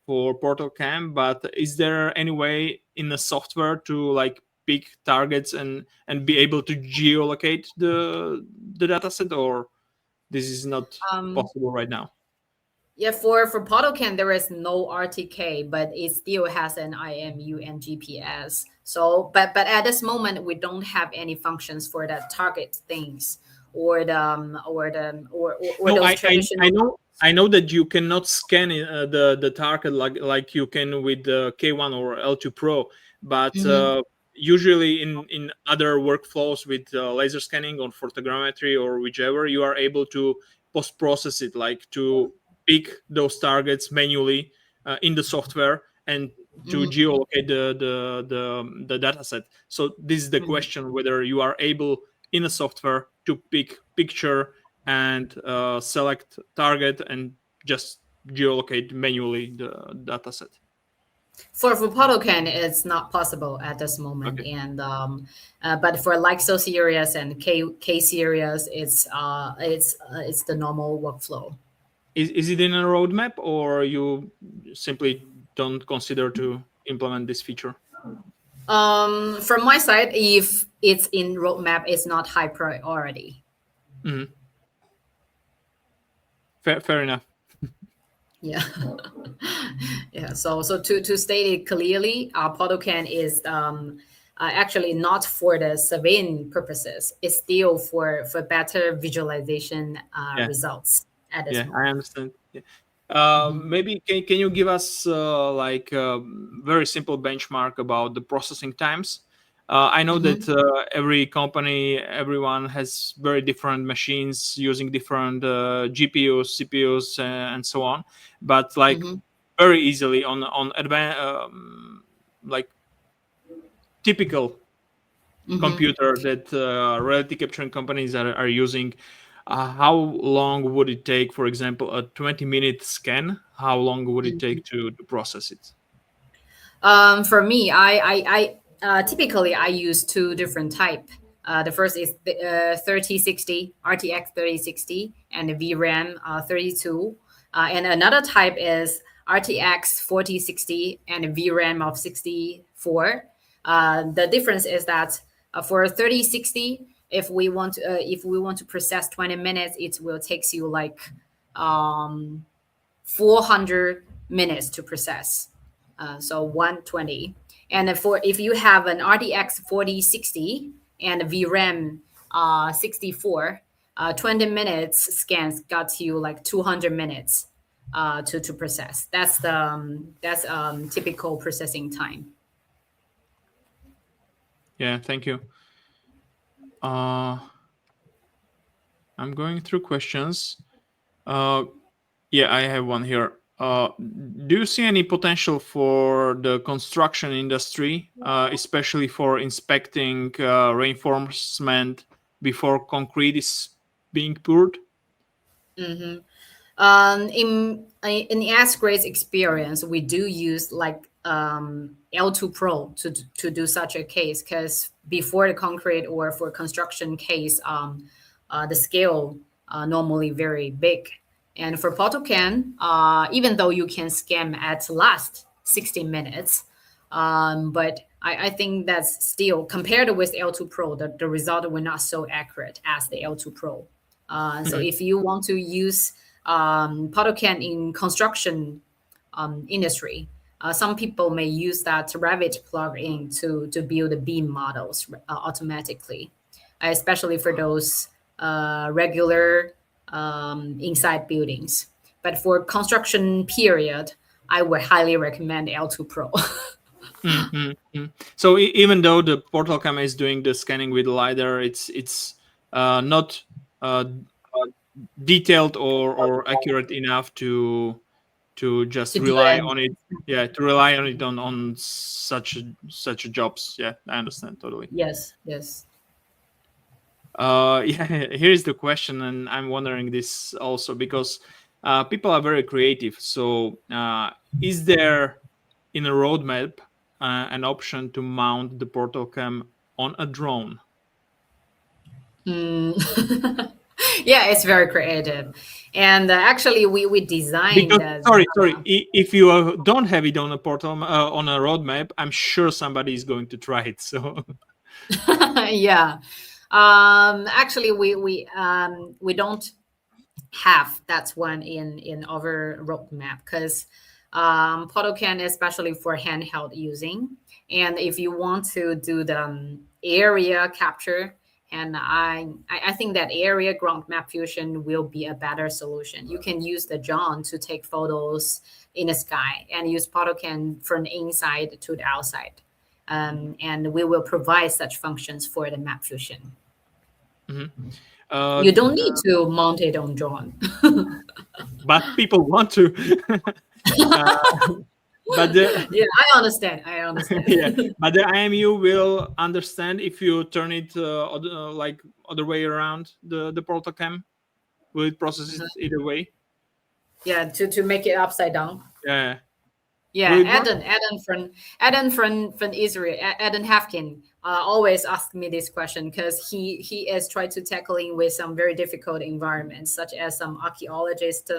S1: PortalCam, but is there any way in the software to like pick targets and be able to geolocate the dataset, or this is not possible right now?
S2: Yeah, for PortalCam, there is no RTK, but it still has an IMU and GPS. So, but at this moment, we don't have any functions for that target things or those traditional.
S1: I know that you cannot scan the target like you can with the K1 or L2 Pro, but usually in other workflows with laser scanning or photogrammetry or whichever, you are able to post-process it, like to pick those targets manually in the software and to geolocate the data set. So this is the question, whether you are able in a software to pick picture and select target and just geolocate manually the data set.
S2: For PortalCam, it's not possible at this moment,
S1: Okay.
S2: and but for Lixel series and K series, it's the normal workflow.
S1: Is it in a roadmap, or you simply don't consider to implement this feature?
S2: From my side, if it's in roadmap, it's not high priority.
S1: Mm-hmm. Fair enough.
S2: Yeah. Yeah. So to state it clearly, PortalCam is actually not for the surveying purposes. It's still for better visualization results at this moment.
S1: I understand. Maybe can you give us like a very simple benchmark about the processing times? I know that every company, everyone has very different machines using different GPUs, CPUs, and so on. But like very easily on advanced, like typical computer that reality capturing companies are using, how long would it take, for example, a 20-minute scan? How long would it take to process it?
S2: For me, I typically I use two different type. The first is the 3060 RTX 3060 and the VRAM 32, and another type is RTX 4060 and a VRAM of 64. The difference is that for 3060, if we want to process 20 minutes, it will takes you like 400 minutes to process. So 120. And for if you have an RTX 4060 and a VRAM 64, 20 minutes scans got you like 200 minutes to process. That's the typical processing time.
S1: Yeah, thank you. I'm going through questions. Yeah, I have one here. Do you see any potential for the construction industry, especially for inspecting reinforcement before concrete is being poured?
S2: In the XGRIDS experience, we do use like L2 Pro to do such a case, because before the concrete or for construction case, the scale normally very big. And for PortalCam, even though you can scan at last 60 minutes, but I think that's still compared with L2 Pro, the result will not so accurate as the L2 Pro. So if you want to use PortalCam in construction industry, some people may use that Revit plugin to build the beam models automatically, especially for those regular inside buildings. But for construction period, I would highly recommend L2 Pro.
S1: So even though the PortalCam is doing the scanning with LiDAR, it's not detailed or accurate enough to just
S2: To do
S1: rely
S2: it.
S1: on it. Yeah, to rely on it on such jobs. Yeah, I understand totally.
S2: Yes.
S1: Yeah, here's the question, and I'm wondering this also because people are very creative. So, is there in a roadmap an option to mount the PortalCam on a drone?
S2: Yeah, it's very creative, and actually we designed
S1: Because sorry, if you don't have it on a portal on a roadmap, I'm sure somebody is going to try it. So
S2: yeah. Actually, we don't have that one in our roadmap, because PortalCam is especially for handheld using, and if you want to do the area capture, and I think that area ground map fusion will be a better solution. You can use the drone to take photos in the sky and use PortalCam from the inside to the outside. And we will provide such functions for the map fusion. You don't need to mount it on drone.
S1: but people want to. But
S2: yeah, I understand.
S1: yeah, but the IMU will understand if you turn it like other way around the PortalCam. Will it process it either way?
S2: Yeah, to make it upside down.
S1: Yeah.
S2: Yeah, Adam from Israel, Adam Hafkin, always asks me this question, because he is trying to tackling with some very difficult environments, such as some archaeologist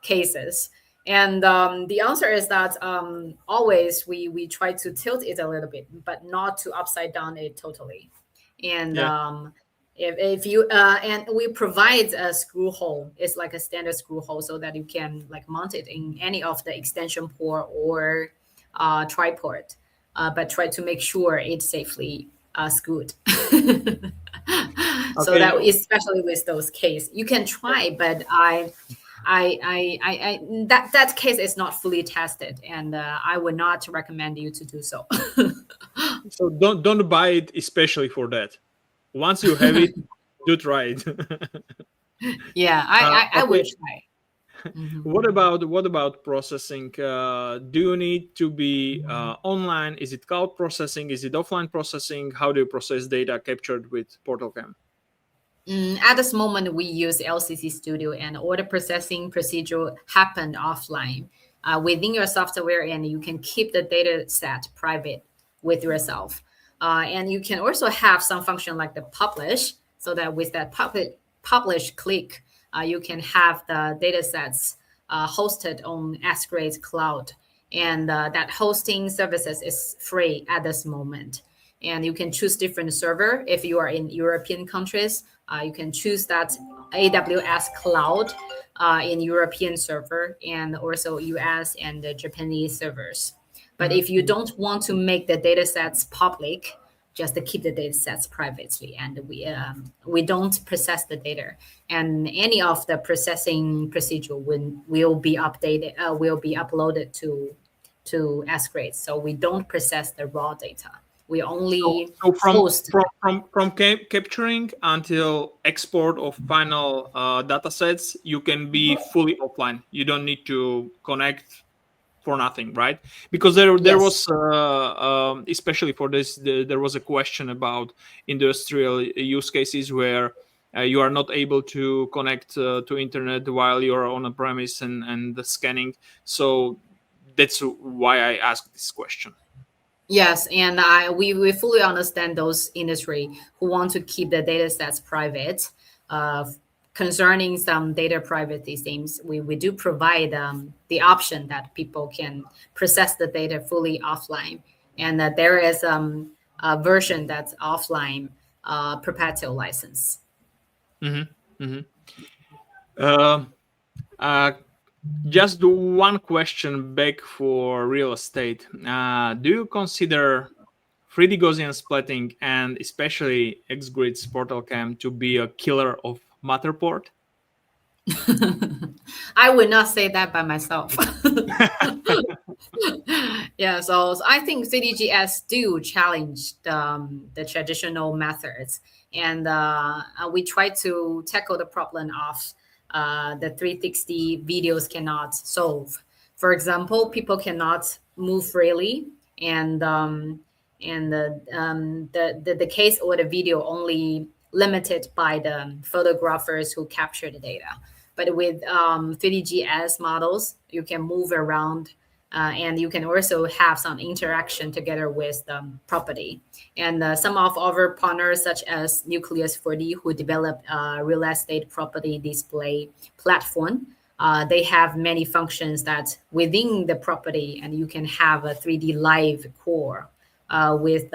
S2: cases. And the answer is that always we try to tilt it a little bit, but not to upside down it totally. And if you and we provide a screw hole, it's like a standard screw hole, so that you can like mount it in any of the extension port or tripod. but try to make sure it safely scoot. So
S1: Okay.
S2: that especially with those case, you can try, but that case is not fully tested, and I would not recommend you to do so.
S1: So don't buy it, especially for that. Once you have it, do try it.
S2: Yeah, I would
S1: Okay.
S2: try. Mhm.
S1: What about processing? Do you need to be online? Is it cloud processing? Is it offline processing? How do you process data captured with PortalCam?
S2: At this moment, we use LCC Studio, and all the processing procedure happen offline within your software, and you can keep the data set private with yourself. And you can also have some function like the publish, so that with that publish click, you can have the data sets hosted on XGRIDS cloud. And that hosting services is free at this moment. And you can choose different server. If you are in European countries, you can choose that AWS cloud in European server, and also US and the Japanese servers. But if you don't want to make the data sets public, just to keep the data sets privately, and we don't process the data, and any of the processing procedure will be uploaded to XGRIDS. So we don't process the raw data. We only
S1: So
S2: host.
S1: from capturing until export of final data sets, you can be fully offline. You don't need to connect for nothing, right? Because there
S2: Yes.
S1: was especially for this, there was a question about industrial use cases where you are not able to connect to internet while you're on a premise and the scanning. So that's why I asked this question.
S2: Yes, and we fully understand those industry who want to keep the data sets private. Concerning some data privacy things, we do provide the option that people can process the data fully offline, and that there is a version that's offline perpetual license.
S1: Just one question back for real estate. Do you consider 3D Gaussian splatting and especially XGRIDS PortalCam to be a killer of Matterport?
S2: I would not say that by myself. Yeah, so I think CDGS do challenge the traditional methods, and we try to tackle the problem of the 360 videos cannot solve. For example, people cannot move freely, and the case or the video only limited by the photographers who capture the data. But with 3DGS models, you can move around, and you can also have some interaction together with the property. And some of our partners, such as Nucleus 4D, who developed a real estate property display platform, they have many functions that within the property, and you can have a 3D live core with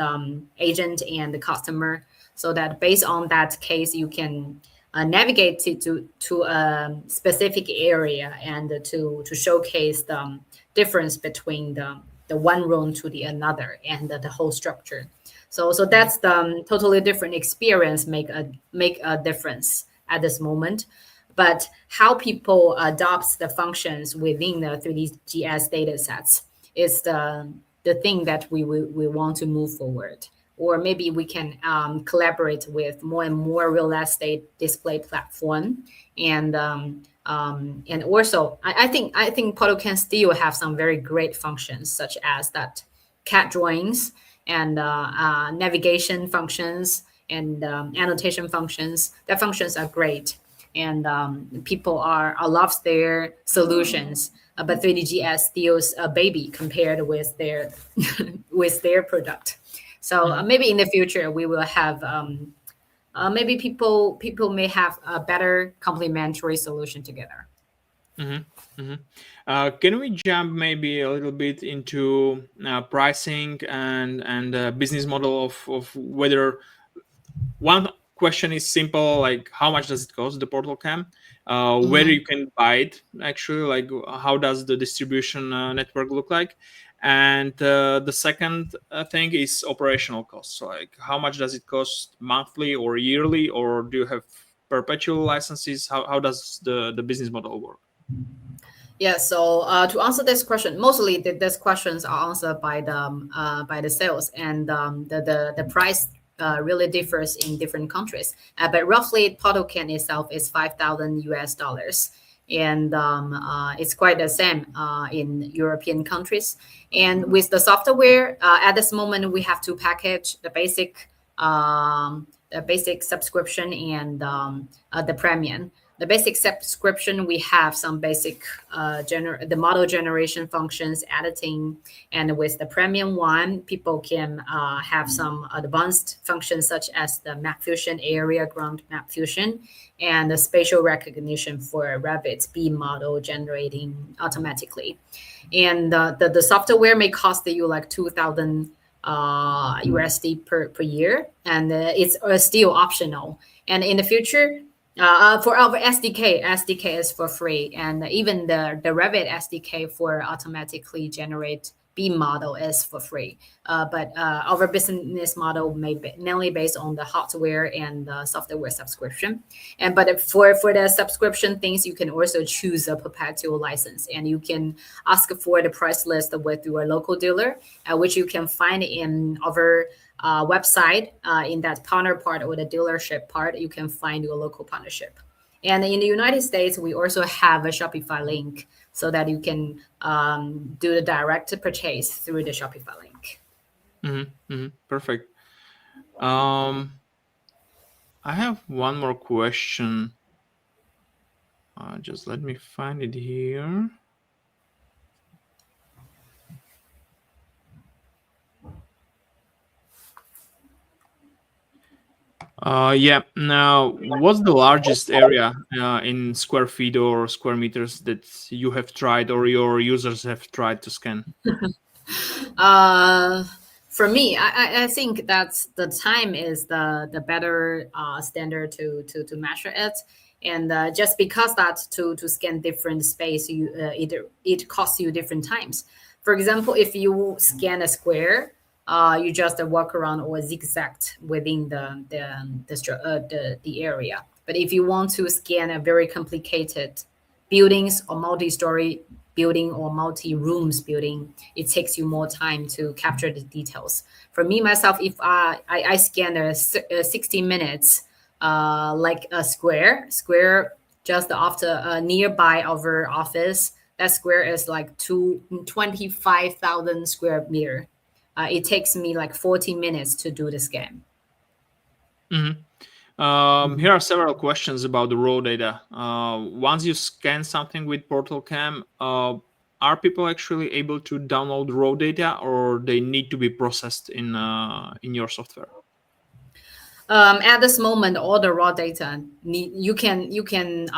S2: agent and the customer, so that based on that case, you can navigate to a specific area and to showcase the difference between the one room to the another and the whole structure. So that's the totally different experience make a difference at this moment. But how people adopts the functions within the 3DGS data sets is the thing that we want to move forward. Or maybe we can collaborate with more and more real estate display platform, and also I think Portal can still have some very great functions, such as that CAD drawings and navigation functions and annotation functions. Their functions are great, and people are loves their solutions. But 3DGS steals a baby compared with their with their product. So maybe in the future we will have maybe people may have a better complementary solution together.
S1: Can we jump maybe a little bit into pricing and business model of whether one question is simple, like how much does it cost, the PortalCam, where you can buy it actually, like how does the distribution network look like, And the second thing is operational costs. So like, how much does it cost monthly or yearly, or do you have perpetual licenses? How does the business model work?
S2: Yeah, so to answer this question, mostly these questions are answered by the sales, and the price really differs in different countries. But roughly, PortalCam itself is $5,000, and it's quite the same in European countries. And with the software, at this moment, we have to package the basic subscription and the premium. The basic subscription, we have some basic the model generation functions, editing, and with the premium one, people can have some advanced functions such as the map fusion, area ground map fusion, and the spatial recognition for rabbits beam model generating automatically. And the software may cost you like 2,000 USD per year, and it's still optional. And in the future, for our SDK is for free, and even the Rabbit SDK for automatically generate beam model is for free. But our business model may be mainly based on the hardware and the software subscription. But for the subscription things, you can also choose a perpetual license, and you can ask for the price list with your local dealer, which you can find in our website. In that partner part or the dealership part, you can find your local partnership. And in the United States, we also have a Shopify link so that you can do the direct purchase through the Shopify link.
S1: Perfect. I have one more question. Just let me find it here. Yeah. Now, what's the largest area in square feet or square meters that you have tried or your users have tried to scan?
S2: For me, I think that's the time is the better standard to measure it. And just because that to scan different space, it costs you different times. For example, if you scan a square, you just walk around or zigzag within the area. But if you want to scan a very complicated buildings or multi-story building or multi-rooms building, it takes you more time to capture the details. For me, myself, if I scan 60 minutes, like a square just after nearby our office, that square is like 25,000 square meter. It takes me like 40 minutes to do the scan.
S1: Here are several questions about the raw data. Once you scan something with PortalCam, are people actually able to download raw data, or they need to be processed in your software?
S2: At this moment, all the raw data you can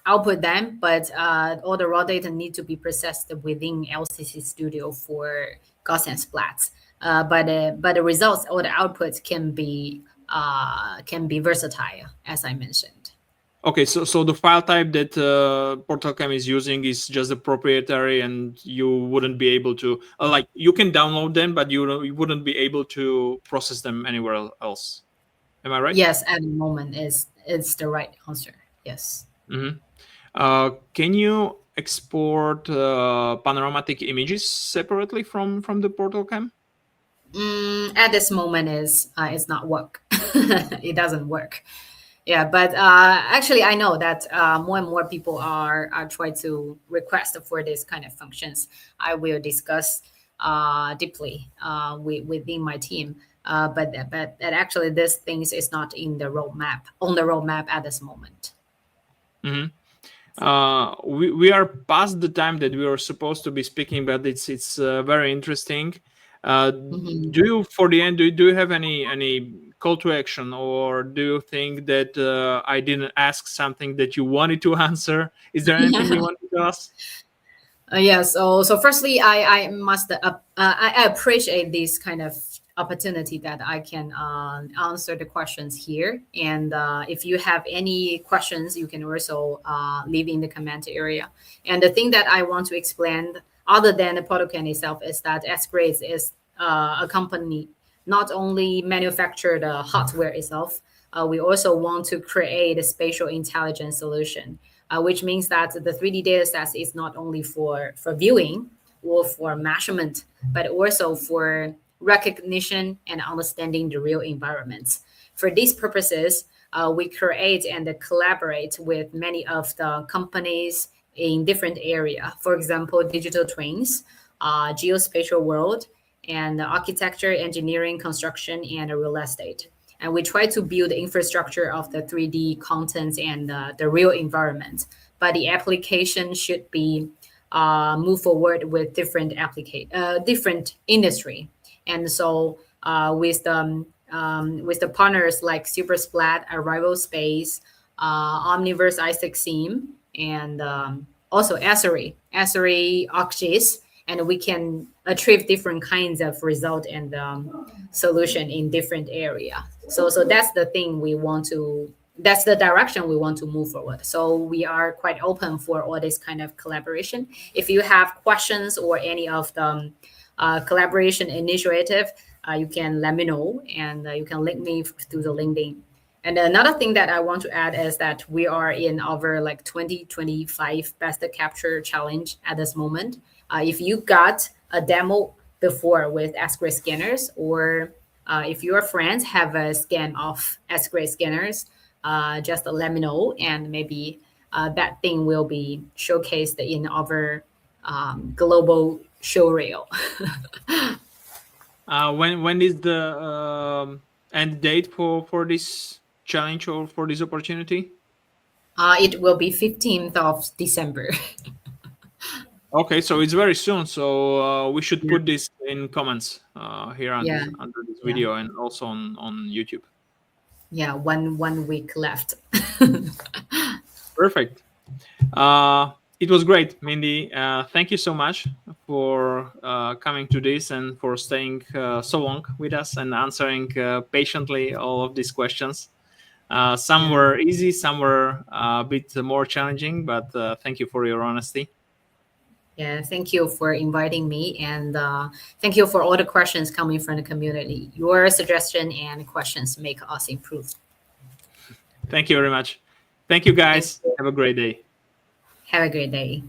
S2: output them, but all the raw data need to be processed within LCC Studio for Gaussian Splats. But the results or the outputs can be versatile, as I mentioned.
S1: Okay, so the file type that PortalCam is using is just a proprietary, and you wouldn't be able to like you can download them, but you wouldn't be able to process them anywhere else. Am I right?
S2: Yes, at the moment it's the right answer. Yes.
S1: Can you export panoramic images separately from the PortalCam?
S2: At this moment, it's not work. It doesn't work. Yeah, but actually, I know that more and more people are trying to request for this kind of functions. I will discuss deeply within my team. But actually, this things is not in the roadmap at this moment.
S1: We are past the time that we were supposed to be speaking, but it's very interesting. Do you, for the end, do you have any call to action, or do you think that I didn't ask something that you wanted to answer? Is there anything you wanted to ask?
S2: Yeah. So firstly, I must I appreciate this kind of opportunity that I can answer the questions here. And if you have any questions, you can also leave in the comment area. And the thing that I want to explain other than the PortalCam itself is that XGRIDS is a company not only manufacture the hardware itself, we also want to create a spatial intelligence solution, which means that the 3D data sets is not only for viewing or for measurement, but also for recognition and understanding the real environments. For these purposes, we create and collaborate with many of the companies in different area. For example, digital twins, geospatial world, and architecture, engineering, construction, and real estate. And we try to build the infrastructure of the 3D contents and the real environment. But the application should be move forward with different different industry. And so with the partners like Supersplat, Arrival Space, Omniverse Isaac Sim, and also Esri ArcGIS, and we can achieve different kinds of result and solution in different area. So that's the thing we want to. That's the direction we want to move forward. So we are quite open for all this kind of collaboration. If you have questions or any of the collaboration initiative, you can let me know, and you can link me through the LinkedIn. And another thing that I want to add is that we are in our 2025 Best Capture Challenge at this moment. If you got a demo before with XGRID scanners, or if your friends have a scan of XGRID scanners, just let me know, and maybe that thing will be showcased in our global show reel.
S1: When is the end date for this challenge or for this opportunity?
S2: It will be 15th of December.
S1: Okay, so it's very soon. So we should put this in comments here under this video, and also on YouTube.
S2: Yeah, one week left.
S1: Perfect. It was great, Mindy. Thank you so much for coming to this and for staying so long with us and answering patiently all of these questions. Some were easy, some were a bit more challenging, but thank you for your honesty.
S2: Yeah, thank you for inviting me, and thank you for all the questions coming from the community. Your suggestion and questions make us improve.
S1: Thank you very much. Thank you, guys. Have a great day.
S2: Have a great day.